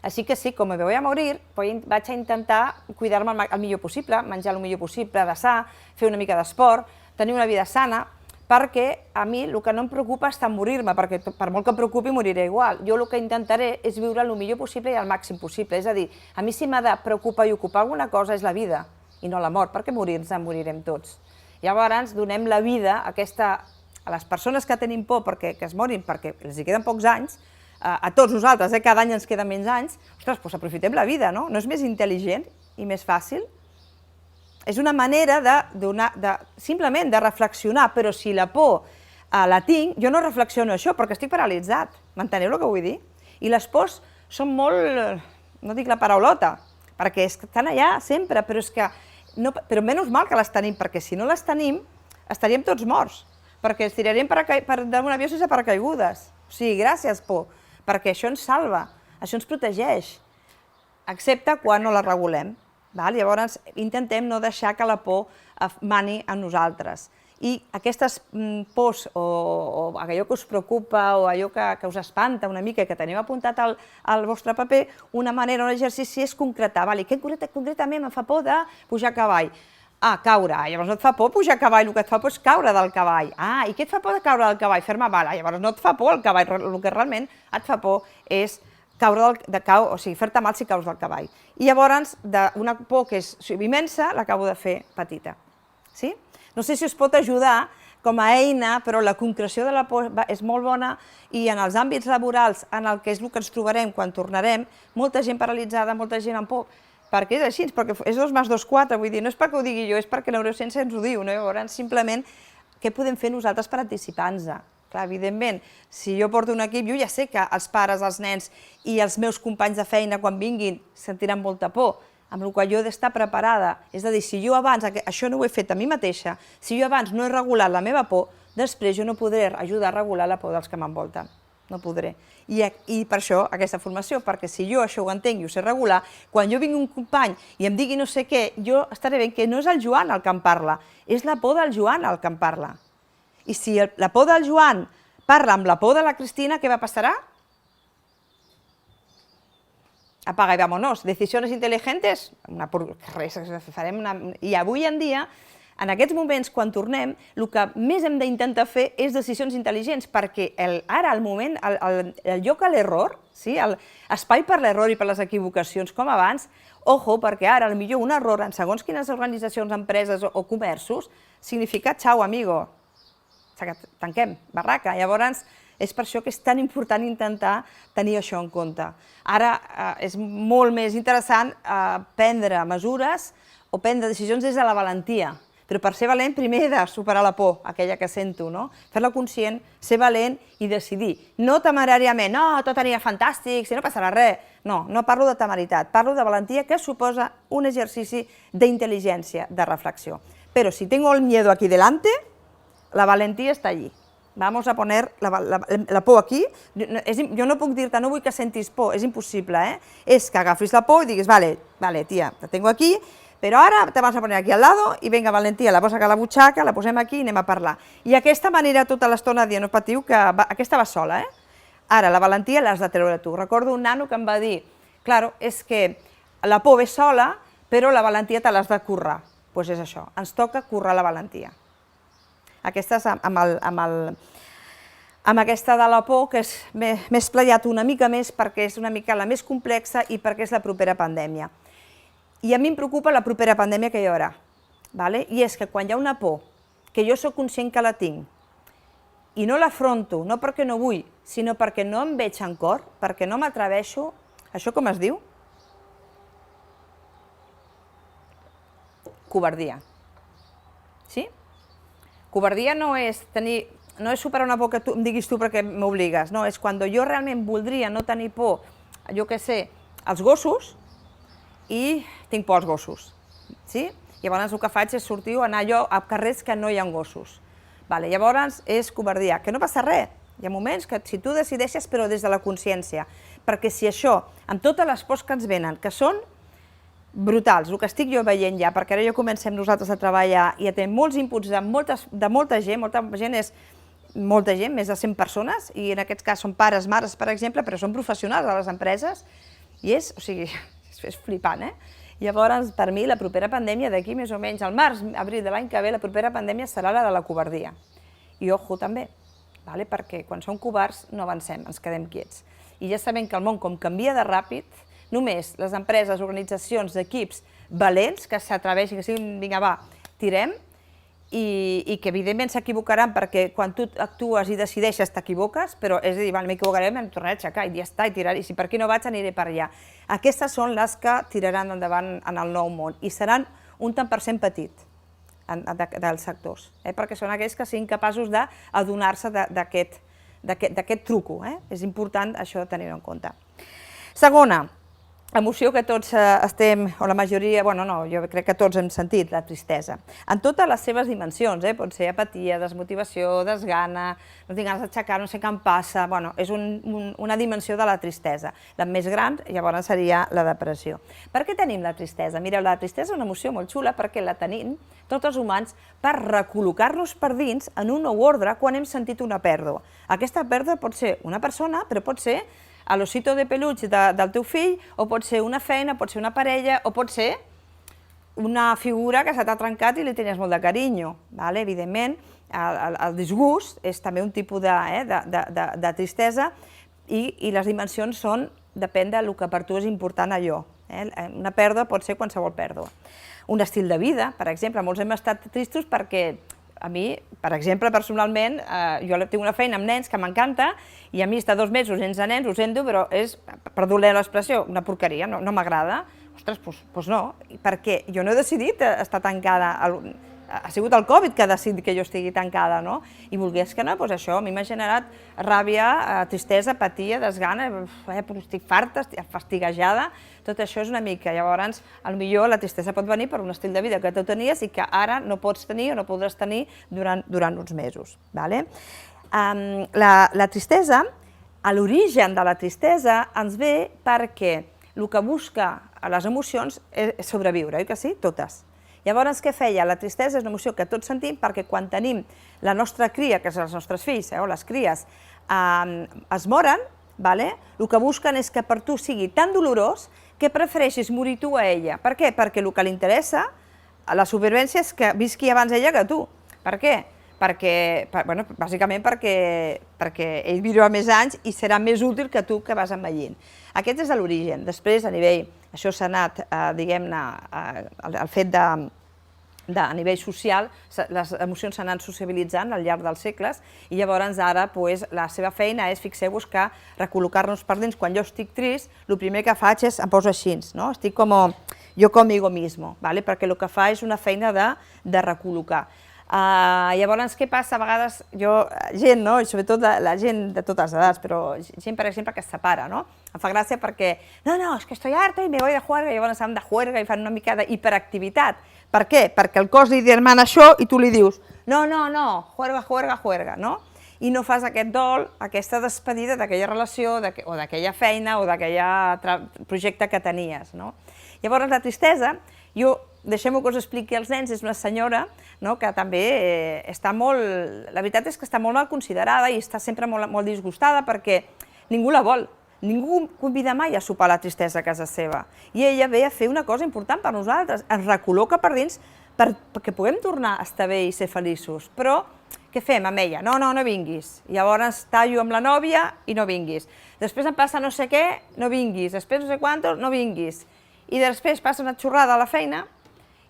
Així que sí, com me voy a morir, vaig a intentar cuidar-me el millor possible, menjar el millor possible, de sa, fer una mica d'esport, tenir una vida sana, perquè a mi el que no em preocupa és tant morir-me, perquè per molt que em preocupi moriré igual. Jo el que intentaré és viure el millor possible i el màxim possible. És a dir, a mi si m'ha de preocupar i ocupar alguna cosa és la vida i no la mort, perquè morir-nos morirem tots. Llavors donem la vida a les persones que tenim por que es morin perquè els hi queden pocs anys, a tots nosaltres, cada any ens queden menys anys, ostres, doncs aprofitem la vida, no? No és més intel·ligent i més fàcil? És una manera simplement de reflexionar, però si la por la tinc, jo no reflexiono això perquè estic paralitzat. M'enteneu el que vull dir? I les pors són molt, no dic la paraulota, perquè estan allà sempre, però menys mal que les tenim, perquè si no les tenim estaríem tots morts, perquè ens tiraríem d'un avió sense paracaigudes. O sigui, gràcies, por, perquè això ens salva, això ens protegeix, excepte quan no la regulem. Llavors, intentem no deixar que la por mani a nosaltres. I aquestes pors o allò que us preocupa o allò que us espanta una mica, que teniu apuntat al vostre paper, una manera, un exercici és concretar. Què concretament em fa por de pujar a cavall? Caure. Llavors no et fa por pujar a cavall, el que et fa por és caure del cavall. I què et fa por de caure del cavall? Fer-me mal. Llavors no et fa por el cavall, el que realment et fa por és o sigui, fer-te mal si caus del cavall. I llavors, d'una por que és immensa, l'acabo de fer petita. Sí? No sé si us pot ajudar com a eina, però la concreció de la por és molt bona i en els àmbits laborals, en el que és el que ens trobarem quan tornarem, molta gent paralitzada, molta gent amb por, perquè és així, perquè és 2 més 2, 4, vull dir, no és perquè ho digui jo, és perquè la neurociència ens ho diu, no? Llavors, simplement, què podem fer nosaltres per anticipar-nos? Clar, evidentment, si jo porto un equip, jo ja sé que els pares, els nens i els meus companys de feina, quan vinguin, sentiran molta por, amb la qual jo he d'estar preparada. És a dir, si jo abans, això no ho he fet a mi mateixa, si jo abans no he regulat la meva por, després jo no podré ajudar a regular la por dels que m'envolten. No podré. I per això aquesta formació, perquè si jo això ho entenc i ho sé regular, quan jo vingui un company i em digui no sé què, jo estaré bé que no és el Joan el que em parla, és la por del Joan el que em parla. I si la por del Joan parla amb la por de la Cristina, què va passarà? Apaga y vámonos. Decisiones inteligentes? I avui en dia, en aquests moments, quan tornem, el que més hem d'intentar fer és decisions intel·ligents, perquè ara, al moment, el lloc a l'error, l'espai per l'error i per les equivocacions, com abans, ojo, perquè ara, potser un error en segons quines organitzacions, empreses o comerços, significa ciao, amigo. Tanquem, barraca. Llavors, és per això que és tan important intentar tenir això en compte. Ara és molt més interessant prendre mesures o prendre decisions des de la valentia, però per ser valent primer he de superar la por, aquella que sento, fer-la conscient, ser valent i decidir. No temeràriament, no, tot anirà fantàstic, si no passarà res. No, no parlo de temeritat, parlo de valentia que suposa un exercici d'intel·ligència, de reflexió. Però si tengo el miedo aquí delante, la valentía está allí. Vamos a poner la por aquí. Jo no puc dir-te, no vull que sentis por, és impossible, És que agafis la por i diguis, vale, tia, la tengo aquí, però ara te vas a poner aquí al lado i venga, valentia, la posa a la butxaca, la posem aquí i anem a parlar. I aquesta manera tota l'estona dient, no patiu, que aquesta va sola, Ara, la valentia l'has de treure tu. Recordo un nano que em va dir, claro, és que la por ve sola, però la valentia te l'has de currar. Doncs és això, ens toca currar la valentia. Aquesta és amb aquesta de la por, que m'he esplayat una mica més perquè és una mica la més complexa i perquè és la propera pandèmia. I a mi em preocupa la propera pandèmia que hi haurà. I és que quan hi ha una por, que jo soc conscient que la tinc, i no l'afronto, no perquè no vull, sinó perquè no em veig en cor, perquè no m'atreveixo, això com es diu? Covardia. Sí? Covardia no és superar una por que em diguis tu perquè m'obligues, no, és quan jo realment voldria no tenir por, jo què sé, als gossos, i tinc por als gossos, sí? Llavors el que faig és sortir o anar jo a carrers que no hi ha gossos. Llavors és covardia, que no passa res, hi ha moments que si tu decideixes però des de la consciència, perquè si això, amb totes les pors que ens venen, que són brutals, el que estic jo veient ja, perquè ara ja comencem nosaltres a treballar i a tenir molts inputs de molta gent és molta gent, més de 100 persones, i en aquest cas són pares, mares, per exemple, però són professionals a les empreses, i és flipant, eh? Llavors, per mi, la propera pandèmia d'aquí, més o menys, al març, abril de l'any que ve, la propera pandèmia serà la de la covardia. I ojo, també, perquè quan som covards no avancem, ens quedem quiets. I ja sabem que el món, com canvia de ràpid, només les empreses, organitzacions, equips valents que s'atreveixin, que siguin, vinga, va, tirem, i que evidentment s'equivocaran perquè quan tu actues i decideixes t'equivoques, però és a dir, m'equivocarem, em tornaré a aixecar i ja està, i si per aquí no vaig aniré per allà. Aquestes són les que tiraran endavant en el nou món i seran un tant per cent petit dels sectors, perquè són aquells que siguin capaços d'adonar-se d'aquest truco. És important això de tenir-ho en compte. Segona, emoció que tots estem, o la majoria, bueno, no, jo crec que tots hem sentit, la tristesa. En totes les seves dimensions, pot ser apatia, desmotivació, desgana, no tinc ganes d'aixecar, no sé què em passa, bueno, és una dimensió de la tristesa. La més gran, llavors, seria la depressió. Per què tenim la tristesa? Mireu, la tristesa és una emoció molt xula perquè la tenim, tots els humans, per recol·locar-nos per dins en un nou ordre quan hem sentit una pèrdua. Aquesta pèrdua pot ser una persona, però pot ser a l'ossito de peluig del teu fill, o pot ser una feina, pot ser una parella, o pot ser una figura que se t'ha trencat i li tenies molt de carinyo. Evidentment, el disgust és també un tipus de tristesa i les dimensions són, depèn del que per tu és important allò. Una pèrdua pot ser qualsevol pèrdua. Un estil de vida, per exemple, molts hem estat tristos perquè a mi, per exemple, personalment, jo tinc una feina amb nens que m'encanta i a mi estar 2 mesos sense nens, ho sento, però és, perdoneu l'expressió, una porqueria, no m'agrada. Ostres, doncs no, perquè jo no he decidit estar tancada, ha sigut el Covid que ha decidit que jo estigui tancada, no? I volgués que no, doncs això a mi m'ha generat ràbia, tristesa, apatia, desgana, estic farta, estic fastiguejada, tot això és una mica. Llavors, potser la tristesa pot venir per un estil de vida que tu tenies i que ara no pots tenir o no podràs tenir durant uns mesos. La tristesa, l'origen de la tristesa ens ve perquè el que busca a les emocions és sobreviure, oi que sí? Totes. Llavors, què feia? La tristesa és una emoció que tots sentim perquè quan tenim la nostra cria, que són els nostres fills, o les cries, es moren, el que busquen és que per tu sigui tan dolorós que prefereixis morir tu a ella. Per què? Perquè el que li interessa a la supervivència és que visqui abans ella que tu. Per què? Bàsicament perquè ell viurà més anys i serà més útil que tu que vas envellint. Aquest és l'origen. Després, a nivell, això s'ha anat, diguem-ne, el fet a nivell social, les emocions s'han anat sociabilitzant al llarg dels segles i llavors ara la seva feina és, fixeu-vos, que recol·locar-nos per dins. Quan jo estic trist, el primer que faig és, em poso així, estic com jo conmigo mismo, perquè el que fa és una feina de recol·locar. Llavors, què passa? A vegades, gent, i sobretot la gent de totes les edats, però gent, per exemple, que es separa, em fa gràcia perquè, no, és que estoy harta i me voy de juerga, i llavors se'n de juerga i fan una mica d'hiperactivitat. Per què? Perquè el cos li demana això i tu li dius, no, juerga, no? I no fas aquest dol, aquesta despedida d'aquella relació o d'aquella feina o d'aquell projecte que tenies. Llavors, la tristesa, deixem-ho que us expliqui als nens, és una senyora que també està molt, la veritat és que està molt mal considerada i està sempre molt disgustada perquè ningú la vol. Ningú convida mai a sopar la tristesa a casa seva. I ella ve a fer una cosa important per nosaltres, ens recol·loca per dins perquè puguem tornar a estar bé i ser feliços. Però què fem amb ella? No vinguis. Llavors tallo amb la nòvia i no vinguis. Després em passa no sé què, no vinguis. Després no sé quantos, no vinguis. I després passa una xorrada a la feina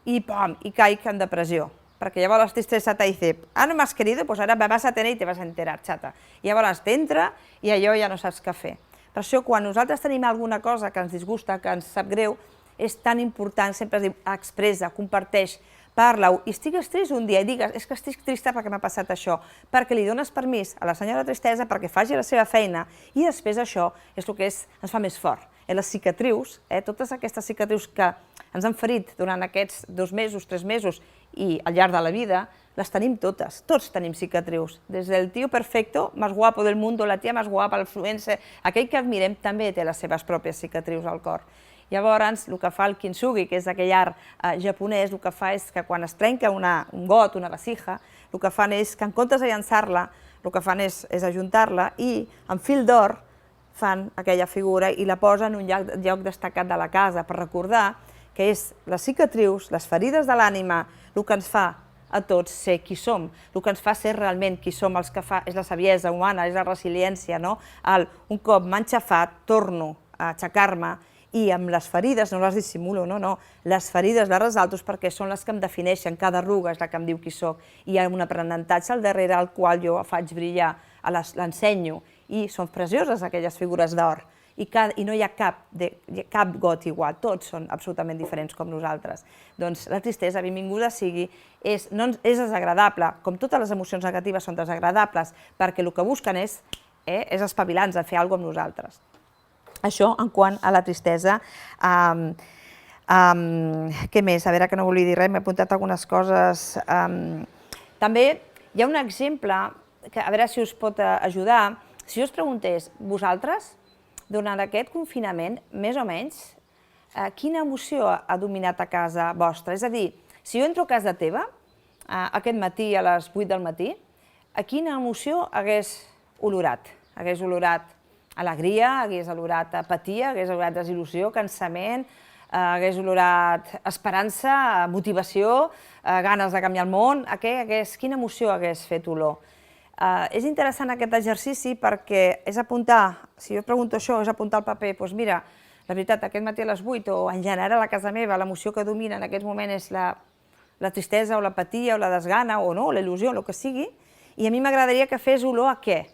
i caic en depressió. perquè llavors la tristesa te dice, no m'has querido, pues ahora me vas a tener y te vas a enterar, xata. I llavors t'entra i allò ja no saps què fer. Per això, quan nosaltres tenim alguna cosa que ens disgusta, que ens sap greu, és tan important, sempre es diu, expressa, comparteix, parla-ho, i estigues trist un dia i digues, és que estic trista perquè m'ha passat això, perquè li dones permís a la senyora tristesa perquè faci la seva feina, i després això és el que ens fa més fort. Les cicatrius, totes aquestes cicatrius que ens han ferit durant aquests 2 mesos, 3 mesos i al llarg de la vida, les tenim totes, tots tenim cicatrius. Des del tio perfecto, més guapo del mundo, la tia més guapa, l'influencer, aquell que admirem també té les seves pròpies cicatrius al cor. Llavors, el que fa el kintsugi, que és aquell art japonès, el que fa és que quan es trenca un got, una vasija, el que fan és que en comptes de llançar-la, el que fan és ajuntar-la i amb fil d'or fan aquella figura i la posen en un lloc destacat de la casa per recordar que és les cicatrius, les ferides de l'ànima, el que ens fa a tots ser qui som, el que ens fa ser realment qui som, els que fa és la saviesa humana, és la resiliència, no? Un cop m'han xafat, torno a aixecar-me i amb les ferides, no les dissimulo, no, les ferides les ressalto perquè són les que em defineixen, cada arruga és la que em diu qui soc, i hi ha un aprenentatge al darrere al qual jo faig brillar, l'ensenyo, i són precioses aquelles figures d'or, i no hi ha cap got igual, tots són absolutament diferents com nosaltres. Doncs la tristesa, benvinguda sigui, és desagradable, com totes les emocions negatives són desagradables, perquè el que busquen és espavilar-nos a fer alguna cosa amb nosaltres. Això en quant a la tristesa. Què més? A veure, que no volia dir res, m'he apuntat algunes coses. També hi ha un exemple, que a veure si us pot ajudar. Si jo us preguntés, vosaltres, durant aquest confinament, més o menys, quina emoció ha dominat a casa vostra? És a dir, si jo entro a casa teva, aquest matí a les 8 del matí, a quina emoció hagués olorat? Hagués olorat alegria, hagués olorat apatia, hagués olorat desil·lusió, cansament, hagués olorat esperança, motivació, ganes de canviar el món, quina emoció hagués fet olor? És interessant aquest exercici perquè és apuntar, si jo pregunto això, és apuntar al paper, doncs mira, la veritat, aquest matí a les 8 o en general a casa meva l'emoció que domina en aquest moment és la tristesa o l'apatia o la desgana o no, la il·lusió, el que sigui, i a mi m'agradaria que fes olor a què?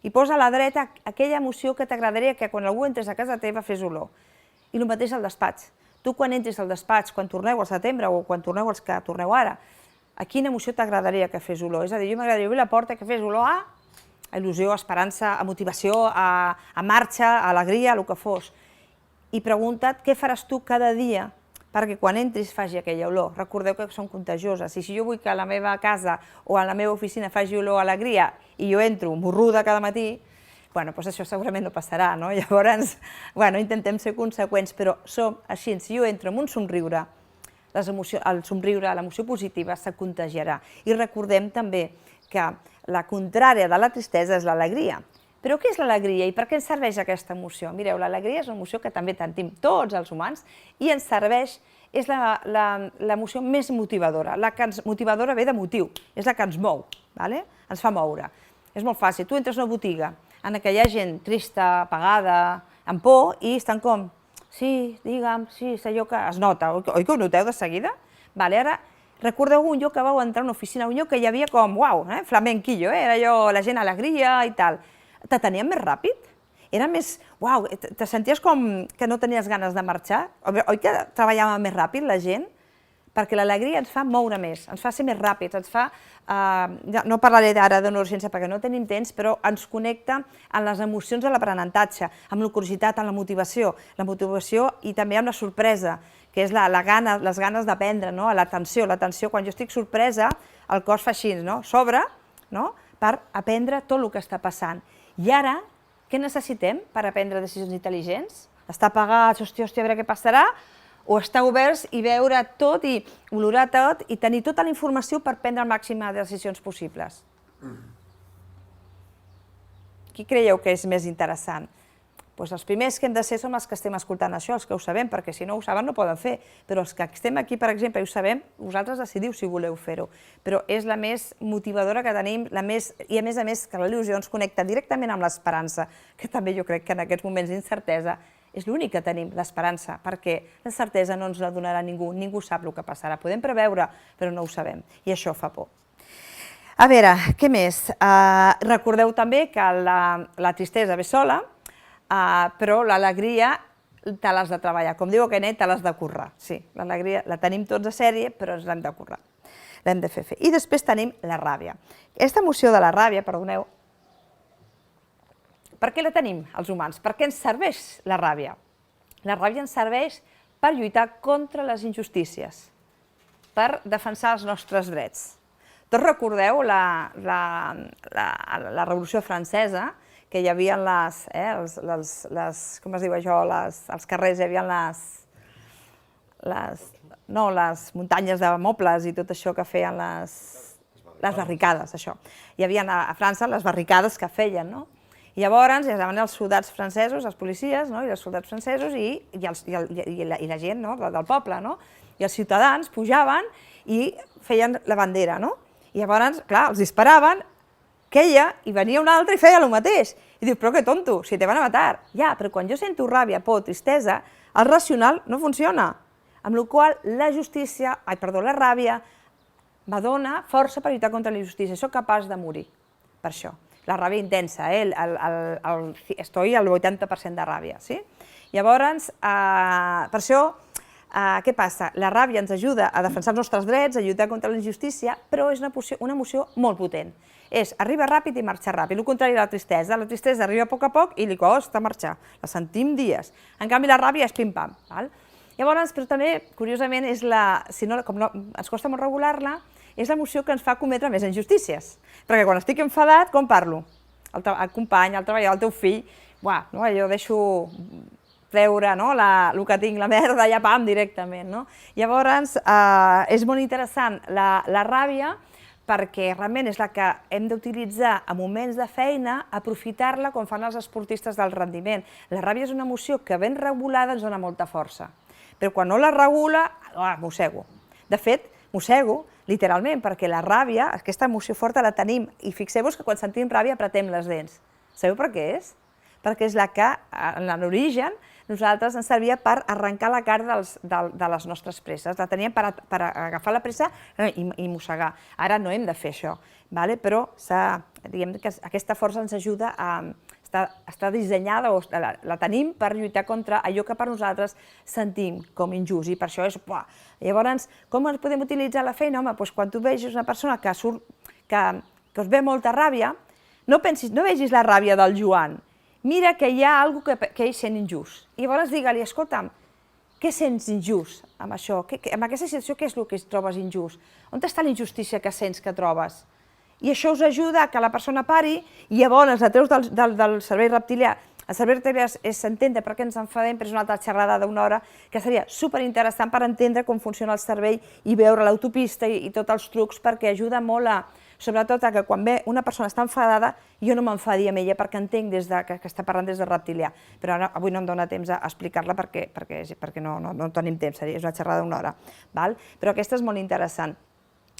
I posa a la dreta aquella emoció que t'agradaria que quan algú entres a casa teva fes olor. I el mateix al despatx. Tu quan entris al despatx, quan torneu al setembre o quan torneu els que torneu ara, a quina emoció t'agradaria que fes olor? És a dir, jo m'agradaria obrir la porta que fes olor a il·lusió, a esperança, a motivació, a marxa, a alegria, a el que fos. I pregunta't què faràs tu cada dia perquè quan entris faci aquella olor. Recordeu que són contagioses, i si jo vull que a la meva casa o a la meva oficina faci olor a alegria i jo entro morruda cada matí, doncs això segurament no passarà, no? Llavors, intentem ser conseqüents, però som així, si jo entro amb un somriure, el somriure, l'emoció positiva, se contagiarà. I recordem també que la contrària de la tristesa és l'alegria. Però què és l'alegria i per què ens serveix aquesta emoció? Mireu, l'alegria és una emoció que també tenim tots els humans i ens serveix, és l'emoció més motivadora. La motivadora ve de motiu, és la que ens mou, ens fa moure. És molt fàcil, tu entres a una botiga en què hi ha gent trista, apagada, amb por, i estan com, sí, digue'm, sí, és allò que es nota, oi que ho noteu de seguida? Ara, recordeu un lloc que vau entrar a una oficina, un lloc que hi havia com, uau, flamenquillo, era allò, la gent alegria i tal. Te tenien més ràpid? Era més, uau, te senties com que no tenies ganes de marxar? Oi que treballava més ràpid la gent? Perquè l'alegria ens fa moure més, ens fa ser més ràpids, ens fa, no parlaré ara d'una urgència perquè no tenim temps, però ens connecta amb les emocions de l'aprenentatge, amb la curiositat, amb la motivació i també amb la sorpresa, que és les ganes d'aprendre, l'atenció. L'atenció, quan jo estic sorpresa, el cos fa així, s'obre per aprendre tot el que està passant. I ara, què necessitem per aprendre decisions intel·ligents? Estar apagats, hòstia, a veure què passarà? O estar oberts i veure tot i olorar tot i tenir tota la informació per prendre el màxim de decisions possibles? Qui creieu que és més interessant? Doncs els primers que hem de ser som els que estem escoltant això, els que ho sabem, perquè si no ho saben no poden fer. Però els que estem aquí, per exemple, i ho sabem, vosaltres decidiu si voleu fer-ho. Però és la més motivadora que tenim, i a més que la il·lusió ens connecta directament amb l'esperança, que també jo crec que en aquests moments d'incertesa És l'únic que tenim, l'esperança, perquè la certesa no ens la donarà ningú, ningú sap el que passarà. Podem preveure, però no ho sabem, i això fa por. A veure, què més? Recordeu també que la tristesa ve sola, però l'alegria te l'has de treballar. Com diu aquell nen, te l'has de currar. Sí, l'alegria la tenim tots a sèrie, però ens l'hem de currar. L'hem de fer fer. I després tenim la ràbia. Aquesta emoció de la ràbia, perdoneu, per què la tenim els humans? Per què ens serveix la ràbia? La ràbia ens serveix per lluitar contra les injustícies, per defensar els nostres drets. Tots recordeu la Revolució Francesa, que hi havia com es diu això, als carrers hi havia les muntanyes de mobles i tot això que feien les barricades, això. Hi havia a França les barricades que feien, no? I llavors hi anaven els soldats francesos, els policies, i els soldats francesos i la gent del poble, i els ciutadans pujaven i feien la bandera, no? I llavors, clar, els disparaven, queia, i venia un altre i feia el mateix. I diu, però que tonto, si te van a matar. Ja, però quan jo sento ràbia, por, tristesa, el racional no funciona. Amb la qual cosa la ràbia me dona força per lluitar contra la injustícia. Soc capaç de morir, per això. La ràbia intensa, estoy al 80% de ràbia, sí? Llavors, per això, què passa? La ràbia ens ajuda a defensar els nostres drets, a lluitar contra la injustícia, però és una emoció molt potent. Arriba ràpid i marxa ràpid, el contrari de la tristesa. La tristesa arriba a poc i li costa marxar, la sentim dies. En canvi, la ràbia és pim-pam. Llavors, però també, curiosament, com ens costa molt regular-la, és l'emoció que ens fa cometre més injustícies. Perquè quan estic enfadat, com parlo? El company, el treballador, el teu fill, jo deixo treure el que tinc, la merda, ja pam, directament. Llavors, és molt interessant la ràbia, perquè realment és la que hem d'utilitzar a moments de feina, aprofitar-la com fan els esportistes del rendiment. La ràbia és una emoció que ben regulada ens dona molta força, però quan no la regula, mossego. De fet, mossego literalment, perquè la ràbia, aquesta emoció forta la tenim, i fixeu-vos que quan sentim ràbia apretem les dents. Sabeu per què és? Perquè és la que, en l'origen, nosaltres ens servia per arrencar la carn de les nostres presses. La teníem per agafar la pressa i mossegar. Ara no hem de fer això, però diguem que aquesta força ens ajuda a està dissenyada, o la tenim per lluitar contra allò que per nosaltres sentim com injust, i per això és... Llavors, com ens podem utilitzar la feina? Home, quan tu vegis una persona que us ve molta ràbia, no vegis la ràbia del Joan, mira que hi ha alguna cosa que ell sent injust. I llavors digue-li, escolta'm, què sents injust amb això? En aquesta situació, què és el que trobes injust? On està la injustícia que sents que trobes? I això us ajuda a que la persona pari, i llavors la treus del cervell reptilià. El cervell reptilià és entendre per què ens enfadem, però és una altra xerrada d'una hora, que seria superinteressant per entendre com funciona el cervell i veure l'autopista i tots els trucs, perquè ajuda molt a... Sobretot que quan ve una persona està enfadada, jo no m'enfadi amb ella perquè entenc que està parlant des del reptilià. Però avui no em dóna temps a explicar-la perquè no tenim temps, és una xerrada d'una hora. Però aquesta és molt interessant.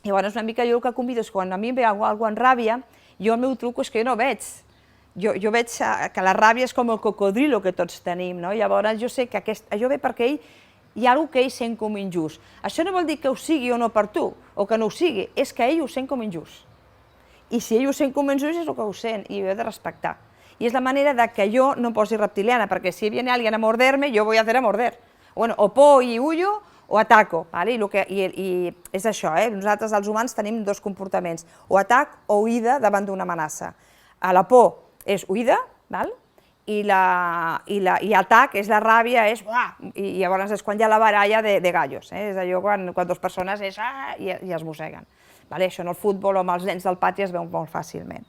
Llavors, una mica jo el que convido és quan a mi em ve alguna cosa en ràbia, jo el meu truc és que jo no veig. Jo veig que la ràbia és com el cocodrilo que tots tenim. Llavors, jo sé que això ve perquè hi ha alguna cosa que ell sent com injust. Això no vol dir que ho sigui o no per tu, o que no ho sigui, és que ell ho sent com injust. I si ell ho sent com injust és el que ho sent, i ho he de respectar. I és la manera que jo no posi reptiliana, perquè si viene alguien a morderme, yo voy a hacer a morder. O por y huyo, o ataco. I és això, nosaltres els humans tenim dos comportaments, o atac o huida davant d'una amenaça. La por és huida, i atac és la ràbia, i llavors és quan hi ha la baralla de gallos, és allò quan dues persones i es mosseguen. Això en el futbol o amb els nens del pati es veu molt fàcilment.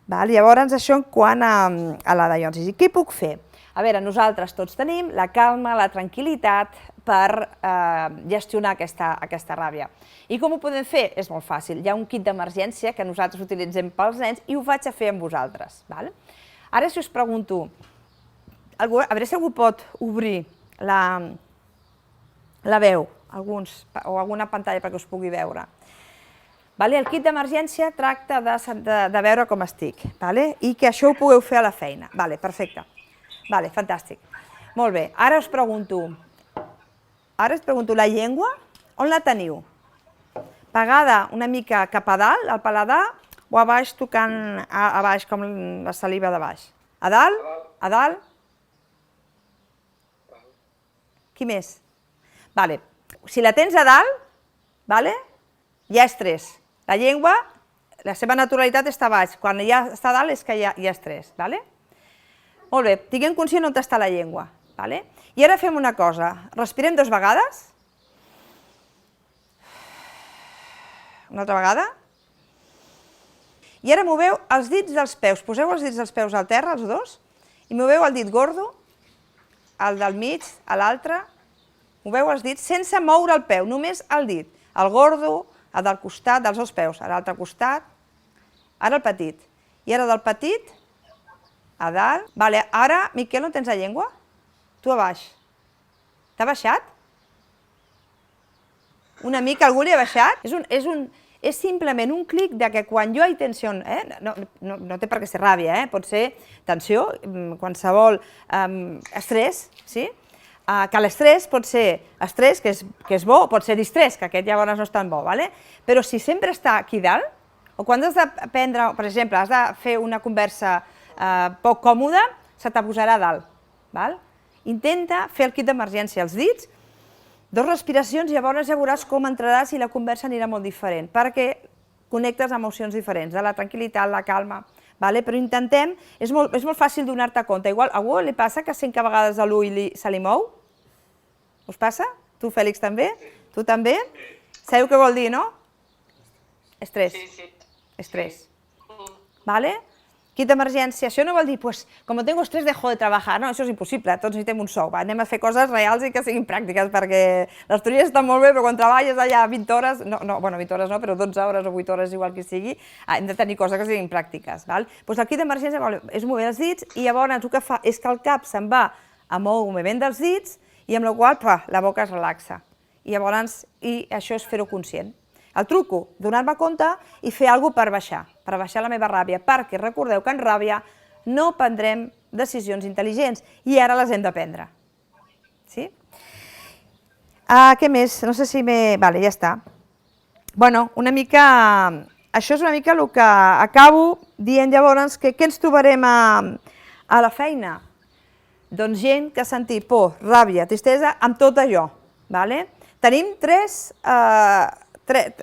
Llavors, això en quant a la diònesi. I què puc fer? A veure, nosaltres tots tenim la calma, la tranquil·litat per gestionar aquesta ràbia. I com ho podem fer? És molt fàcil. Hi ha un kit d'emergència que nosaltres utilitzem pels nens i ho vaig a fer amb vosaltres. Ara, si us pregunto, a veure si algú pot obrir la veu, o alguna pantalla perquè us pugui veure. El kit d'emergència tracta de veure com estic i que això ho pugueu fer a la feina. Perfecte. Fantàstic. Molt bé, ara us pregunto, la llengua, on la teniu? Pegada una mica cap a dalt, al paladar, o a baix tocant a baix, com la saliva de baix? A dalt? A dalt? Qui més? Vale. Si la tens a dalt, vale? Ja és 3. La llengua, la seva naturalitat està a baix. Quan ja està a dalt és que ja és 3. Vale? Molt bé, tinguem conscient on està la llengua. Vale? I ara fem una cosa. Respirem 2 vegades. Una altra vegada. I ara moveu els dits dels peus. Poseu els dits dels peus al terra, els dos, i moveu el dit gordo, el del mig, a l'altre. Moveu els dits sense moure el peu, només el dit. El gordo, el del costat, dels 2 peus, a l'altre costat. Ara el petit. I ara del petit a dalt. Vale, ara, Miquel, on tens la llengua? Tu a baix. T'ha baixat? Una mica, algú li ha baixat? És simplement un clic de que quan jo hi tensió, no té per què ser ràbia, pot ser tensió, qualsevol estrès, sí? Que l'estrès pot ser estrès, que és bo, o pot ser distrès, que aquest llavors no és tan bo, però si sempre està aquí dalt, o quan has d'aprendre, per exemple, has de fer una conversa poc còmoda, se te posarà a dalt. Intenta fer el kit d'emergència als dits, 2 respiracions i llavors ja veuràs com entraràs i la conversa anirà molt diferent, perquè connectes emocions diferents, de la tranquil·litat, la calma, però intentem, és molt fàcil donar-te compte, igual a algú li passa que sent que a vegades l'ull se li mou? Us passa? Tu, Fèlix, també? Tu també? Sabeu què vol dir, no? Estrès. Estrès. Vale? Kit d'emergència, això no vol dir, pues, como tengo estrés dejo de trabajar, no, això és impossible, tots necessitem un sou, anem a fer coses reals i que siguin pràctiques, perquè les teories estan molt bé, però quan treballes allà 20 hores, bueno, 20 hores no, però 12 hores o 8 hores, igual que sigui, hem de tenir coses que siguin pràctiques. Doncs el kit d'emergència és moure els dits i llavors el que fa és que el cap se'n va a moviment dels dits i amb la qual cosa la boca es relaxa. I llavors això és fer-ho conscient. El truco, donar-me compte i fer alguna cosa per baixar la meva ràbia, perquè recordeu que en ràbia no prendrem decisions intel·ligents i ara les hem de prendre. Sí? Què més? No sé si Vale, ja està. Bueno, una mica... Això és una mica el que acabo dient llavors, que què ens trobarem a la feina? Doncs gent que ha sentit por, ràbia, tristesa, amb tot allò. Tenim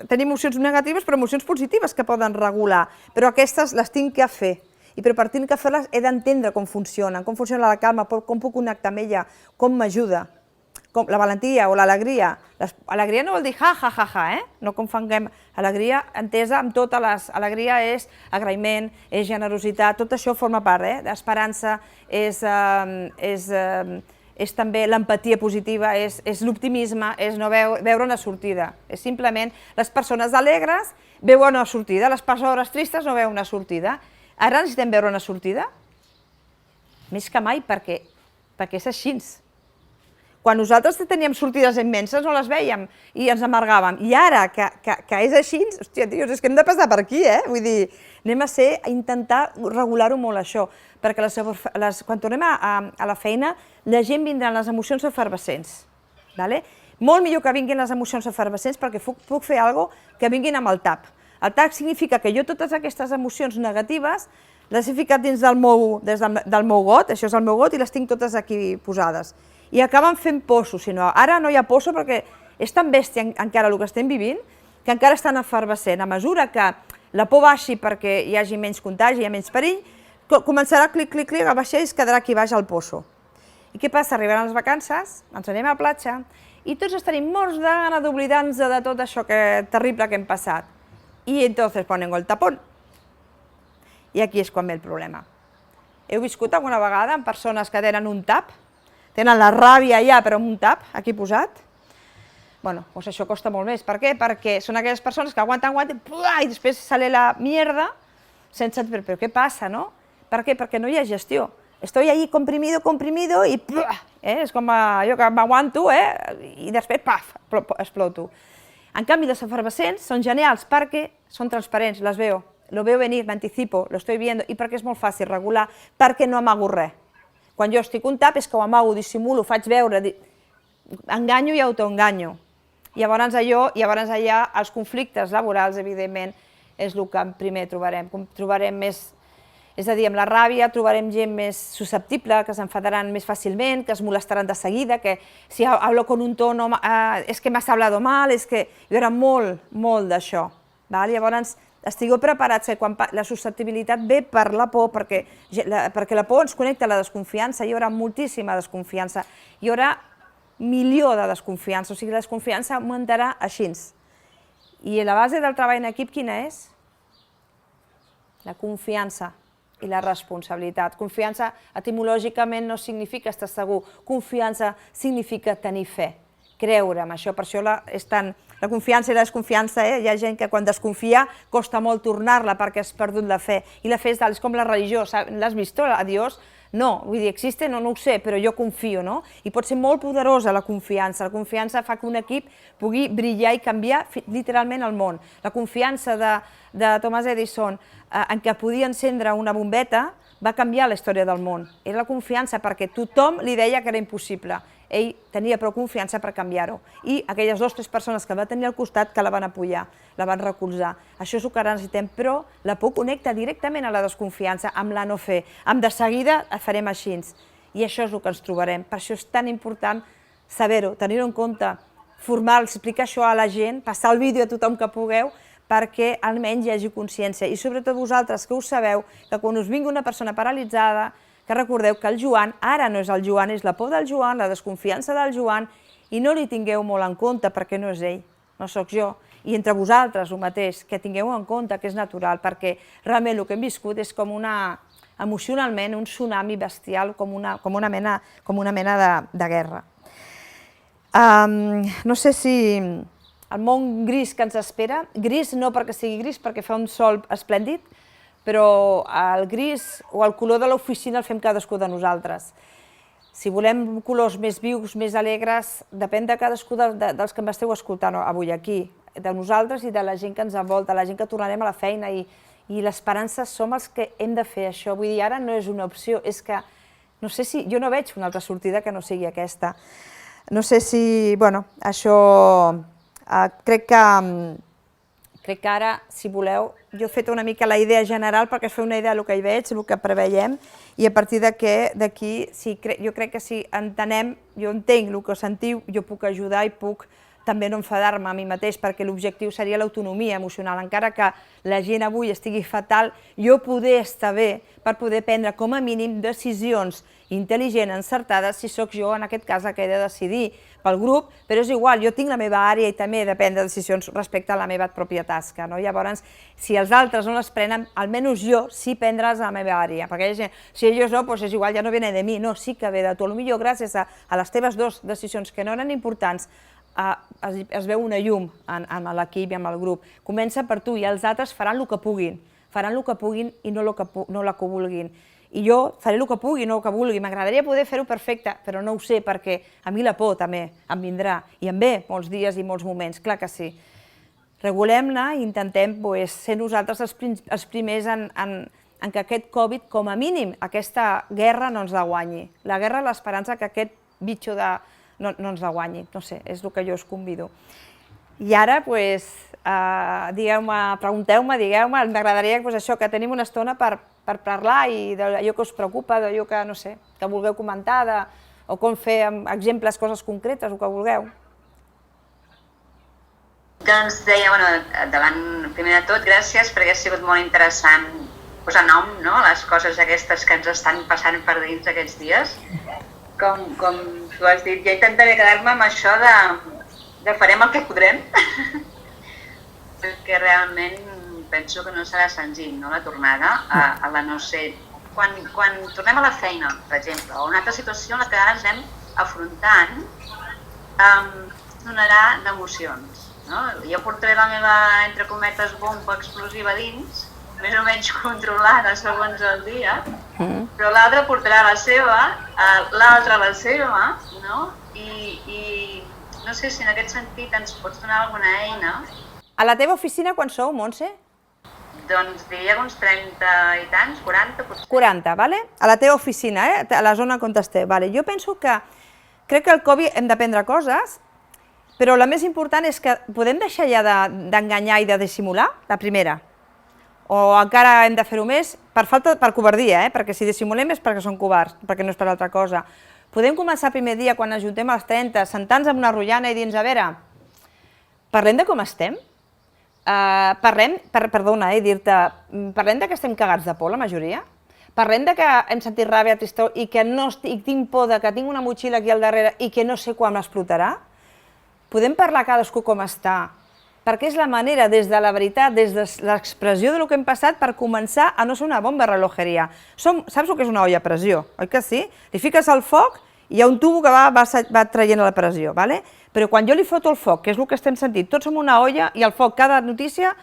tenim emocions negatives però emocions positives que poden regular, però aquestes les tinc que fer. I per tenir que fer-les he d'entendre com funciona la calma, com puc connectar amb ella, com m'ajuda, la valentia o l'alegria. Alegria no vol dir ja, no confonguem alegria entesa amb totes les... Alegria és agraïment, és generositat, tot això forma part, d'esperança, és també l'empatia positiva, és l'optimisme, és no veure una sortida. És simplement, les persones alegres veuen una sortida, les persones tristes no veuen una sortida. Ara necessitem veure una sortida? Més que mai, perquè és així. Quan nosaltres teníem sortides immenses no les vèiem i ens amargàvem. I ara que és així, hòstia, tios, és que hem de passar per aquí, Vull dir, anem a intentar regular-ho molt, això, perquè quan tornem a la feina, la gent vindran les emocions efervescents. Molt millor que vinguin les emocions efervescents perquè puc fer alguna cosa que vinguin amb el tap. El tap significa que jo totes aquestes emocions negatives les he ficat dins del meu got, això és el meu got, i les tinc totes aquí posades. I acaben fent poços, ara no hi ha poço perquè és tan bèstia encara el que estem vivint que encara estan efervescent. A mesura que la por baixi perquè hi hagi menys contagi, hi ha menys perill, començarà clic, a baixar i es quedarà aquí baix al poço. I què passa? Arribaran les vacances, ens anem a la platja i tots estarim morts de gana d'oblidar-nos de tot això terrible que hem passat. I entonces ponen el tapón. I aquí és quan ve el problema. Heu viscut alguna vegada amb persones que tenen un tap? Tenen la ràbia ja, però amb un tap, aquí posat? Bueno, doncs això costa molt més. Per què? Perquè són aquelles persones que aguanten, i després sale la mierda sense... Però què passa, no? Per què? Perquè no hi ha gestió. Estoy ahí comprimido, i és com jo que m'aguanto, i després, paf, exploto. En canvi, les efervescents són genials perquè són transparents, les veo. Lo veo venir, m'anticipo, lo estoy viendo, i perquè és molt fàcil regular, perquè no amago res. Quan jo estic un tap és que ho amago, dissimulo, faig veure, enganyo i autoenganyo. Llavors allà els conflictes laborals, evidentment, és el que primer trobarem. Trobarem més, és a dir, amb la ràbia trobarem gent més susceptible, que s'enfadaran més fàcilment, que es molestaran de seguida, que si hablo con un tono, és que m'has hablado mal, és que hi haurà molt d'això. Llavors, estigueu preparats que quan la susceptibilitat ve per la por, perquè la por ens connecta a la desconfiança, hi haurà moltíssima desconfiança, hi haurà milió de desconfiança, o sigui, la desconfiança augmentarà així. I la base del treball en equip quina és? La confiança i la responsabilitat. Confiança etimològicament no significa estar segur, confiança significa tenir fe, creure en això, per això és tant la confiança i la desconfiança, hi ha gent que quan desconfia costa molt tornar-la perquè has perdut la fe, i la fe és com la religió, l'has vist a Dios? No, vull dir, existe? No ho sé, però jo confio, no? I pot ser molt poderosa la confiança fa que un equip pugui brillar i canviar literalment el món. La confiança de Thomas Edison en què podia encendre una bombeta va canviar la història del món. Era la confiança perquè tothom li deia que era impossible. Ell tenia prou confiança per canviar-ho. I aquelles 2 o 3 persones que va tenir al costat que la van apoyar, la van recolzar. Això és el que ara necessitem, però la por connecta directament a la desconfiança, amb la no fer. Amb de seguida farem així. I això és el que ens trobarem. Per això és tan important saber-ho, tenir-ho en compte, formar, explicar això a la gent, passar el vídeo a tothom que pugueu, perquè almenys hi hagi consciència. I sobretot vosaltres que ho sabeu, que quan us vingui una persona paralitzada, que recordeu que el Joan ara no és el Joan, és la por del Joan, la desconfiança del Joan, i no li tingueu molt en compte perquè no és ell, no sóc jo. I entre vosaltres el mateix, que tingueu en compte que és natural, perquè realment el que hem viscut és com emocionalment un tsunami bestial, com una mena de guerra. No sé si el món gris que ens espera, gris no perquè sigui gris, perquè fa un sol esplèndid, però el gris o el color de l'oficina el fem cadascú de nosaltres. Si volem colors més vius, més alegres, depèn de cadascú dels que m'esteu escoltant avui aquí, de nosaltres i de la gent que ens envolta, la gent que tornarem a la feina, i l'esperança som els que hem de fer això. Vull dir, ara no és una opció, és que no sé si, jo no veig una altra sortida que no sigui aquesta. No sé si, bueno, això crec que ara, si voleu, jo he fet una mica la idea general perquè es fa una idea del que hi veig, el que preveiem, i a partir d'aquí jo crec que si entenem, jo entenc el que sentiu, jo puc ajudar i puc també no enfadar-me a mi mateix, perquè l'objectiu seria l'autonomia emocional. Encara que la gent avui estigui fatal, jo poder estar bé per poder prendre com a mínim decisions intel·ligents, encertades, si sóc jo en aquest cas que he de decidir pel grup, però és igual, jo tinc la meva àrea i també he de prendre decisions respecte a la meva pròpia tasca. Llavors, si els altres no les prenen, almenys jo sí prendre's a la meva àrea, perquè si ells no, doncs és igual, ja no viene de mi, no, sí que ve de tu. Potser gràcies a les teves 2 decisions que no eren importants, es veu una llum en l'equip i en el grup. Comença per tu i els altres faran el que puguin i no el que vulguin. I jo faré el que pugui, no el que vulgui. M'agradaria poder fer-ho perfecte, però no ho sé, perquè a mi la por també em vindrà. I em ve molts dies i molts moments, clar que sí. Regulem-la i intentem ser nosaltres els primers en que aquest Covid, com a mínim, aquesta guerra no ens la guanyi. La guerra, l'esperança que aquest bitxo no ens la guanyi. No sé, és el que jo us convido. I ara, pregunteu-me, digueu-me, m'agradaria que tenim una estona per parlar i d'allò que us preocupa, d'allò que, no sé, que vulgueu comentar, o com fer exemples, coses concretes, el que vulgueu. Doncs deia, primer de tot, gràcies, perquè ha sigut molt interessant posar nom a les coses aquestes que ens estan passant per dins aquests dies. Com tu has dit, jo intentaré quedar-me amb això de farem el que podrem, perquè realment penso que no serà senzill, la tornada a la no ser. Quan tornem a la feina, per exemple, o una altra situació en la que ara ens anem afrontant, donarà d'emocions. Jo portaré la meva, entre cometes, bomba explosiva dins, més o menys controlada segons el dia, però l'altre portarà la seva, l'altre la seva, i no sé si en aquest sentit ens pots donar alguna eina. A la teva oficina quan sou, Montse? Doncs diria uns 30 i tants, 40 potser. 40, vale? A la teva oficina, a la zona on estàs. Vale. Jo penso que crec que el Covid hem d'aprendre coses, però la més important és que podem deixar ja d'enganyar i de dissimular, la primera. O encara hem de fer-ho més per covardia, perquè si dissimulem és perquè són covards, perquè no és per altra cosa. Podem començar el primer dia, quan ens ajuntem als 30, sentar-nos amb una rotllana i dir-nos, a veure, parlem de com estem? Parlem de que estem cagats de por, la majoria? Parlem de que hem sentit ràbia, tristor i que tinc por que tinc una motxilla aquí al darrere i que no sé quan m'explotarà? Podem parlar cadascú com està, perquè és la manera, des de la veritat, des de l'expressió del que hem passat, per començar a no ser una bomba de relojeria. Saps el que és una olla a pressió, oi que sí? Li fiques al foc i hi ha un tubo que va traient la pressió, ¿vale? Però quan jo li foto el foc, que és el que estem sentint, tots som una olla i el foc, cada notícia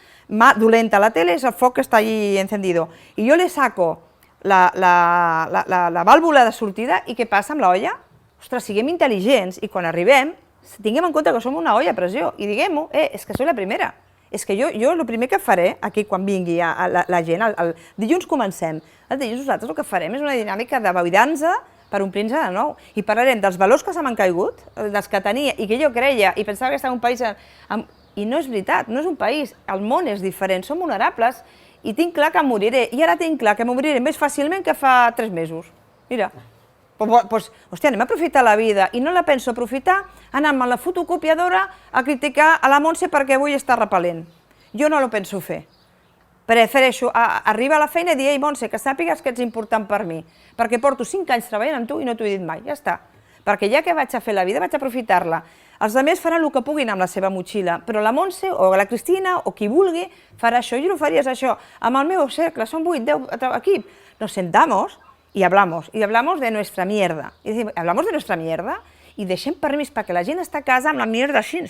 dolenta a la tele és el foc que està allí encendido. I jo li saco la vàlvula de sortida i què passa amb l'olla? Ostres, siguem intel·ligents i quan arribem tinguem en compte que som una olla a pressió i diguem-ho, és que soc la primera. És que jo el primer que faré aquí quan vingui la gent, el dilluns comencem, el dilluns nosaltres el que farem és una dinàmica de buidar-nos per omplir-nos de nou. I parlarem dels valors que se m'han caigut, dels que tenia i que jo creia i pensava que estava en un país... I no és veritat, no és un país, el món és diferent, som vulnerables i tinc clar que em moriré. I ara tinc clar que em moriré més fàcilment que fa 3 mesos. Mira, doncs, hòstia, anem a aprofitar la vida i no la penso aprofitar anant-me a la fotocopiadora a criticar a la Montse perquè avui està repel·lent. Jo no ho penso fer. Prefereixo arribar a la feina i dir, ei, Montse, que sàpigues que ets important per mi, perquè porto 5 anys treballant amb tu i no t'ho he dit mai, ja està. Perquè ja que vaig a fer la vida, vaig a aprofitar-la. Els altres faran el que puguin amb la seva motxilla, però la Montse o la Cristina o qui vulgui farà això. Jo no faries això. Amb el meu cercle, són 8, 10 equip. Nos sentamos y hablamos de nuestra mierda. Y decimos, hablamos de nuestra mierda i deixem permís perquè la gent està a casa amb la mierda així.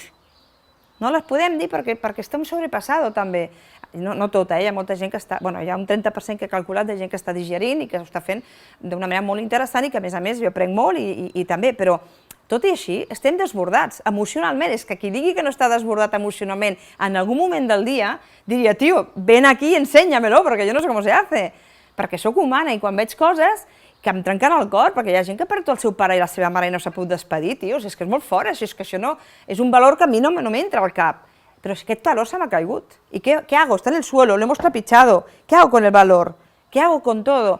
No les podem dir perquè estem sobrepassado també. No tota, hi ha molta gent que està... Bueno, hi ha un 30% que he calculat de gent que està digerint i que ho està fent d'una manera molt interessant i que, a més, jo aprenc molt i també, però tot i així estem desbordats emocionalment. És que qui digui que no està desbordat emocionalment en algun moment del dia, diria, tio, ven aquí i enséñamelo, perquè jo no sé com se hace. Perquè sóc humana i quan veig coses que em trenquen el cor, perquè hi ha gent que perd el seu pare i la seva mare i no s'ha pogut despedir, tios, és que és molt fort, és que això no... És un valor que a mi no m'entra al cap. Però és que aquest valor se m'ha caigut. ¿Y qué hago? Está en el suelo, lo hemos trapichado. ¿Qué hago con el valor? ¿Qué hago con todo?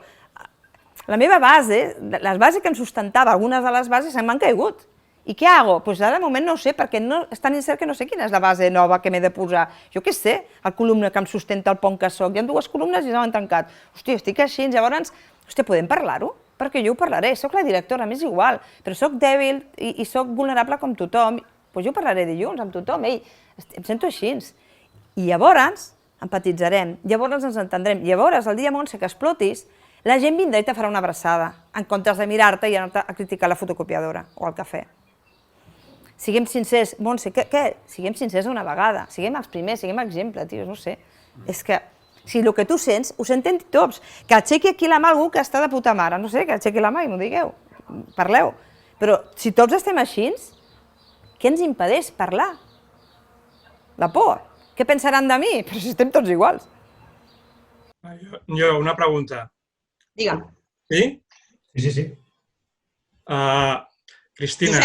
La meva base, les bases que em sustentava, algunes de les bases se m'han caigut. I què hago? Doncs ara de moment no ho sé, perquè és tan incert que no sé quina és la base nova que m'he de posar. Jo què sé, el columna que em sustenta el pont que soc. Hi ha 2 columnes i s'han trencat. Hòstia, estic així, llavors, hòstia, podem parlar-ho? Perquè jo ho parlaré, soc la directora, m'és igual, però soc dèbil i soc vulnerable com tothom. Doncs jo parlaré dilluns amb tothom, ei, em sento així. I llavors empatitzarem, llavors ens entendrem, llavors el dia, Montse, que explotis, la gent vindrà i te farà una abraçada, en comptes de mirar-te i anar-te a criticar la fotocopiadora o el cafè. Siguem sincers, Montse, què? Siguem sincers una vegada, siguem els primers, siguem exemple, tio, no sé. És que si el que tu sents, ho sentem tots. Que aixequi aquí la mà algú que està de puta mare, no sé, que aixequi la mà i m'ho digueu, parleu. Però si tots estem així, què ens impedeix parlar? La por. Què pensaran de mi? Però si estem tots iguals. Jo, una pregunta. Digue'm. Sí? Sí. Cristina,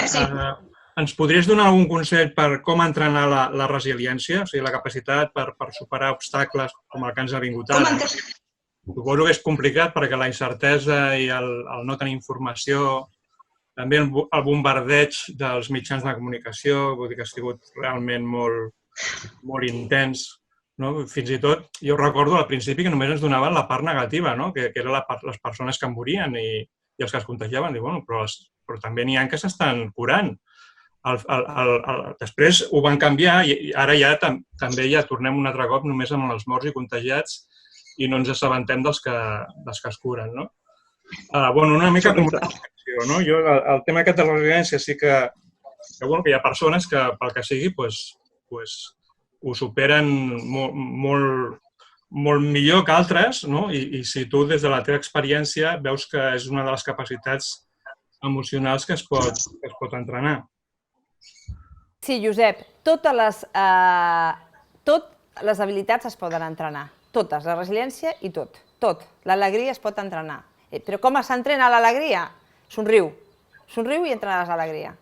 ens podries donar algun consell per com entrenar la resiliència, o sigui, la capacitat per superar obstacles com el que ens ha vingut ara? Suposo que és complicat perquè la incertesa i el no tenir informació, també el bombardeig dels mitjans de comunicació, vull dir que ha sigut realment molt intens. Fins i tot, jo recordo al principi que només ens donaven la part negativa, que eren les persones que morien i els que es contagiaven. Però també n'hi ha que s'estan curant. Després ho van canviar i ara ja també ja tornem un altre cop només amb els morts i contagiats i no ens assabentem dels que es curen. Una mica com una reflexió. El tema aquest de la resiliència sí que hi ha persones que, pel que sigui, ho superen molt millor que altres i si tu des de la teva experiència veus que és una de les capacitats emocionals que es pot entrenar. Sí, Josep, totes les habilitats es poden entrenar. totes, la resiliència i tot. L'alegria es pot entrenar. Però com s'entrena l'alegria? Somriu i entrenaràs l'alegria.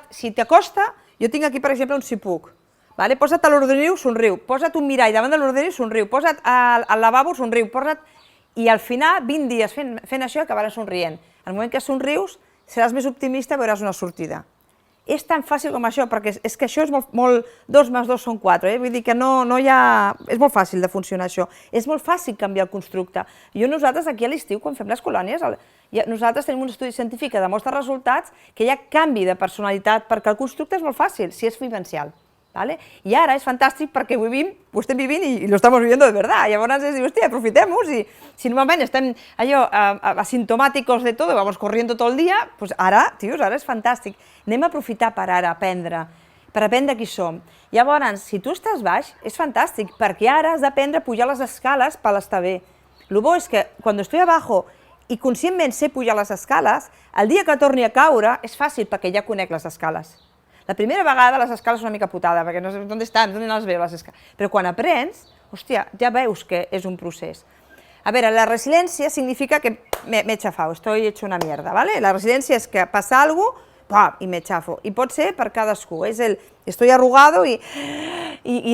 Si t'acosta, jo tinc aquí, per exemple, un si puc. Posa't a l'ordinador, somriu. Posa't un mirall davant de l'ordinador, somriu. Posa't al lavabo, somriu. I al final, 20 dies fent això, acabaràs somrient. Al moment que somrius, seràs més optimista i veuràs una sortida. És tan fàcil com això, perquè és que això és molt... 2 més 2 són 4, vull dir que no hi ha... És molt fàcil de funcionar això. És molt fàcil canviar el constructe. Nosaltres aquí a l'estiu, quan fem les colònies, nosaltres tenim un estudi científic que demostra resultats que hi ha canvi de personalitat, perquè el constructe és molt fàcil, si és vivencial. I ara és fantàstic perquè ho estem vivint i lo estamos viviendo de verdad. Llavors es diu, hòstia, aprofitem-ho. Si normalment estem asintomàticos de tot, vamos corriendo tot el dia, doncs ara, tios, ara és fantàstic. Anem a aprofitar per ara per aprendre qui som. Llavors, si tu estàs baix, és fantàstic, perquè ara has d'aprendre a pujar les escales per estar bé. Lo bo és que quan estic abajo i conscientment sé pujar les escales, el dia que torni a caure és fàcil perquè ja conec les escales. La primera vegada les escales són una mica putada, perquè no sé on estan, on les veu les escales. Però quan aprens, hòstia, ja veus que és un procés. A veure, la resiliència significa que m'he xafat, estoy hecho una mierda, ¿vale? La resiliència és que passa alguna cosa i me xafo. I pot ser per cadascú, és el estoy arrugado i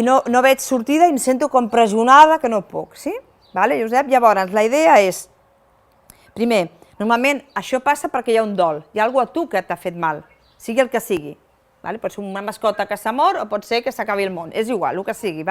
no veig sortida i em sento com pressionada que no puc, sí? Vale, Josep? Llavors, la idea és, primer, normalment això passa perquè hi ha un dol, hi ha alguna cosa a tu que t'ha fet mal, sigui el que sigui. Pot ser una mascota que s'ha mort o pot ser que s'acabi el món, és igual, el que sigui.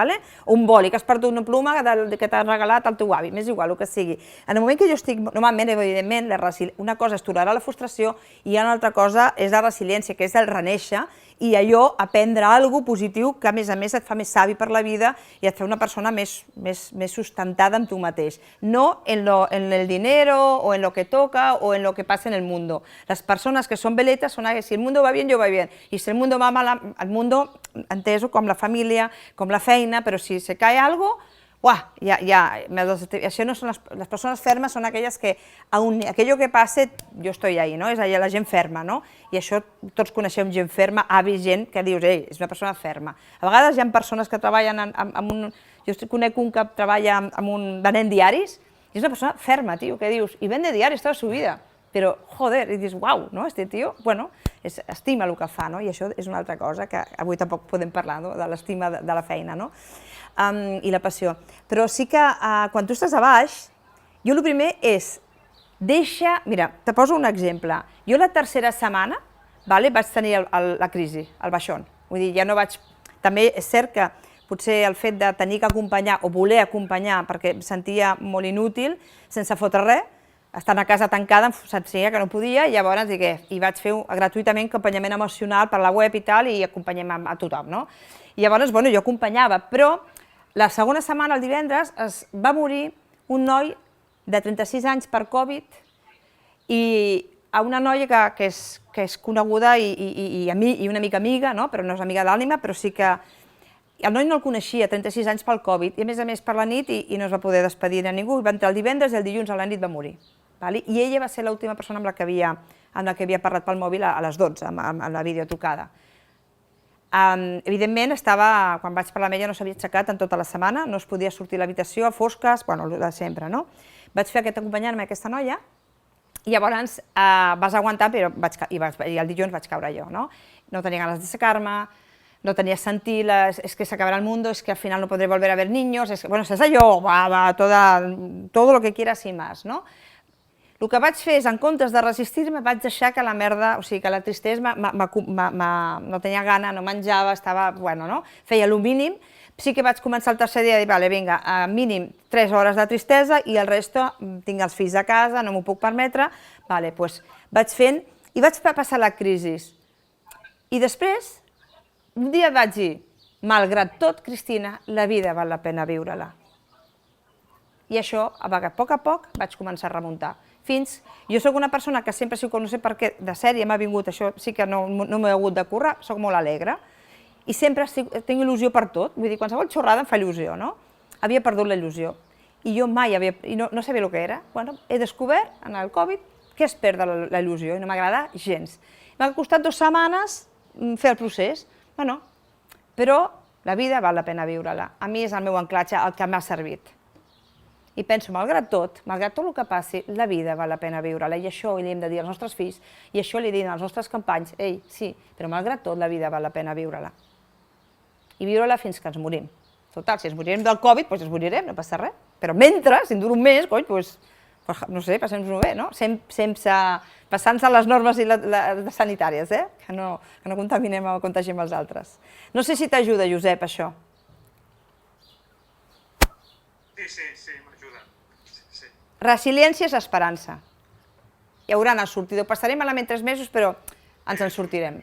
O un boli, que has perdut una pluma que t'ha regalat el teu avi, és igual, el que sigui. En el moment que jo estic, normalment, evidentment, una cosa és tolerar la frustració i una altra cosa és la resiliència, que és el renéixer i allò, aprendre alguna cosa positiu que, a més et fa més savi per la vida i et fa una persona més sustentada amb tu mateix. No en el dinero o en lo que toca o en lo que pasa en el mundo. Les persones que són veletes són si el mundo va bien, yo va bien. I si el mundo va mal, el mundo, enteso com la família, com la feina, però si se cae algo, això no són les persones fermes, són aquelles que, aquello que passa, jo estoy ahí, és la gent ferma, i això tots coneixem gent ferma, avis, gent que dius, ei, és una persona ferma. A vegades hi ha persones que treballen amb un... Jo conec un que treballa venent diaris, i és una persona ferma, tio, que dius, i vende diaris tota su vida, però, joder, i dius, uau, este tio, bueno, estima el que fa, i això és una altra cosa que avui tampoc podem parlar, de l'estima de la feina, i la passió. Però sí que quan tu estàs a baix, jo el primer és, mira, te poso un exemple. Jo la tercera setmana vaig tenir la crisi, el baixón. Vull dir, ja no vaig... També és cert que potser el fet de tenir que acompanyar o voler acompanyar, perquè em sentia molt inútil, sense fotre res, estant a casa tancada, em sentia que no podia, i llavors i vaig fer gratuïtament acompanyament emocional per la web i tal, i acompanyem a tothom, no? I llavors, bueno, jo acompanyava, però la segona setmana, el divendres, es va morir un noi de 36 anys per Covid i a una noia que és coneguda i una mica amiga, però no és amiga d'ànima, però sí que el noi no el coneixia, 36 anys pel Covid, i a més per la nit i no es va poder despedir de ningú, va entrar el divendres i el dilluns a la nit va morir. I ella va ser l'última persona amb la que havia parlat pel mòbil a les 12, amb la videotrucada. Evidentment, quan vaig parlar amb ella no s'havia aixecat en tota la setmana, no es podia sortir a l'habitació a fosques, bueno, el de sempre, no? Vaig fer aquest acompanyant-me a aquesta noia i llavors vas aguantar, però i el dilluns vaig caure jo, no? No tenia ganes d'aixecar-me, no tenia sentit, es que s'acabarà el mundo, es que al final no podré volver a ver niños, bueno, és allò, todo lo que quieras y más, no? El que vaig fer és, en comptes de resistir-me, vaig deixar que la merda, o sigui, que la tristesa no tenia gana, no menjava, estava, bueno, no? Feia el mínim. Sí que vaig començar el tercer dia a dir, vale, vinga, mínim 3 hores de tristesa i el resto, tinc els fills a casa, no m'ho puc permetre, vale, doncs vaig fent i vaig passar la crisi. I després, un dia vaig dir, malgrat tot, Cristina, la vida val la pena viure-la. I això, a poc vaig començar a remuntar. Jo soc una persona que sempre, no sé per què, de sèrie m'ha vingut, això sí que no m'he hagut de currar, soc molt alegre, i sempre tinc il·lusió per tot, vull dir, qualsevol xorrada em fa il·lusió, no? Havia perdut la il·lusió, i jo mai no sabia el que era. Bueno, he descobert, en el Covid, que es perd la il·lusió, i no m'agrada gens. M'ha costat 2 setmanes fer el procés, bueno, però la vida val la pena viure-la. A mi és el meu anclatge, el que m'ha servit. I penso, malgrat tot el que passi, la vida val la pena viure-la, i això li hem de dir als nostres fills, i això li diuen als nostres companys, ei, sí, però malgrat tot la vida val la pena viure-la. I viure-la fins que ens morim. Total, si ens morirem del Covid, doncs ens morirem, no passa res. Però mentre, si en dura un mes, cony, doncs, no sé, passem-nos-ho bé, no? Sense passant-se les normes sanitàries, que no contaminem o contagiem els altres. No sé si t'ajuda, Josep, això. Sí, m'ajuda. Resiliència és esperança. Hi haurà una sortida. Ho passarem malament 3 mesos, però ens en sortirem.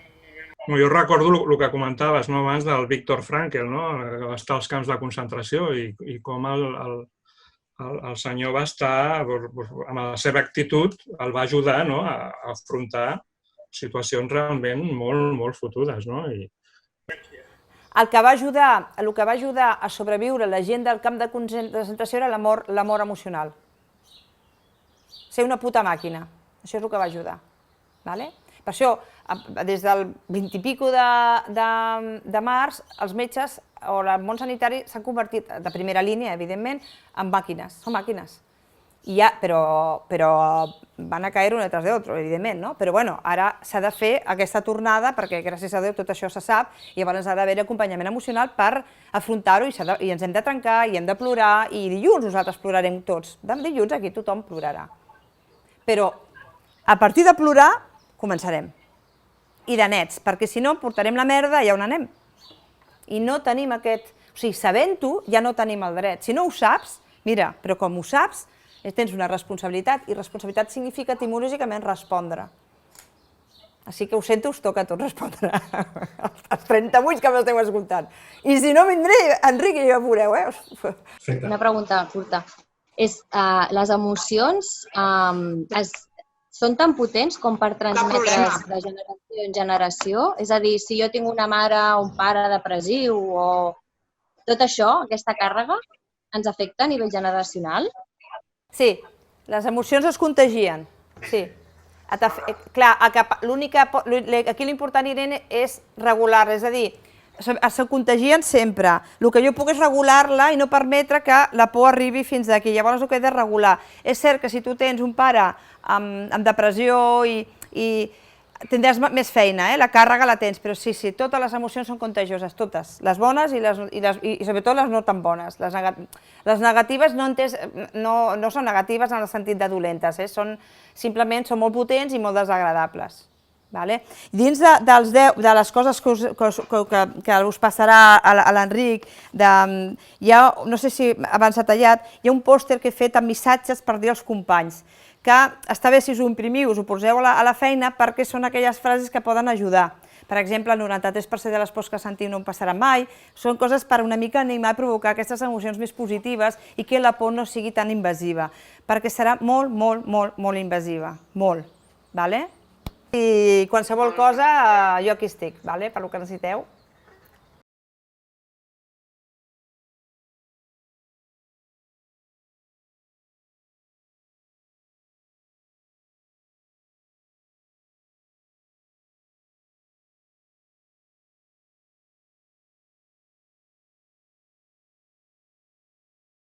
Jo recordo el que comentaves abans del Viktor Frankl, que va estar als camps de concentració i com el senyor va estar, amb la seva actitud, el va ajudar a afrontar situacions realment molt fotudes. El que va ajudar a sobreviure la gent del camp de concentració era l'amor emocional. Ser una puta màquina. Això és el que va ajudar. Per això, des del 20 i pico de març, els metges o el món sanitari s'han convertit, de primera línia, evidentment, en màquines. Són màquines. Però van a caer un detrás de otro, evidentment, no? Però bueno, ara s'ha de fer aquesta tornada perquè, gràcies a Déu, tot això se sap i llavors ha d'haver acompanyament emocional per afrontar-ho i ens hem de trencar i hem de plorar i dilluns nosaltres plorarem tots. Dilluns aquí tothom plorarà. Però a partir de plorar començarem. I de nets, perquè si no portarem la merda i on anem. I no tenim aquest... O sigui, sabent-ho ja no tenim el dret. Si no ho saps, mira, però com ho saps, tens una responsabilitat, i responsabilitat significa etimològicament respondre. Així que ho sento, us toca a tots respondre, els 38 que m'esteu escoltant. I si no vindré, Enric, i ja ho veureu, Una pregunta curta. Les emocions són tan potents com per transmetre's de generació en generació? És a dir, si jo tinc una mare o un pare depressiu o tot això, aquesta càrrega, ens afecta a nivell generacional? Sí, les emocions es contagien, sí. Clar, aquí l'important, Irene, és regular-la, és a dir, se contagien sempre. El que jo puc és regular-la i no permetre que la por arribi fins aquí. Llavors el que he de regular. És cert que si tu tens un pare amb depressió i tindràs més feina, la càrrega la tens, però sí, totes les emocions són contagioses, totes, les bones i sobretot les no tan bones. Les negatives no són negatives en el sentit de dolentes, simplement són molt potents i molt desagradables. Dins de les coses que us passarà a l'Enric, no sé si abans s'ha tallat, hi ha un pòster que he fet amb missatges per dir als companys, que està bé si us ho imprimiu, us ho poseu a la feina perquè són aquelles frases que poden ajudar. Per exemple, el 93% de les pors que sentiu no em passarà mai. Són coses per una mica animar a provocar aquestes emocions més positives i que la por no sigui tan invasiva, perquè serà molt invasiva, molt. I qualsevol cosa, jo aquí estic, per lo que necessiteu.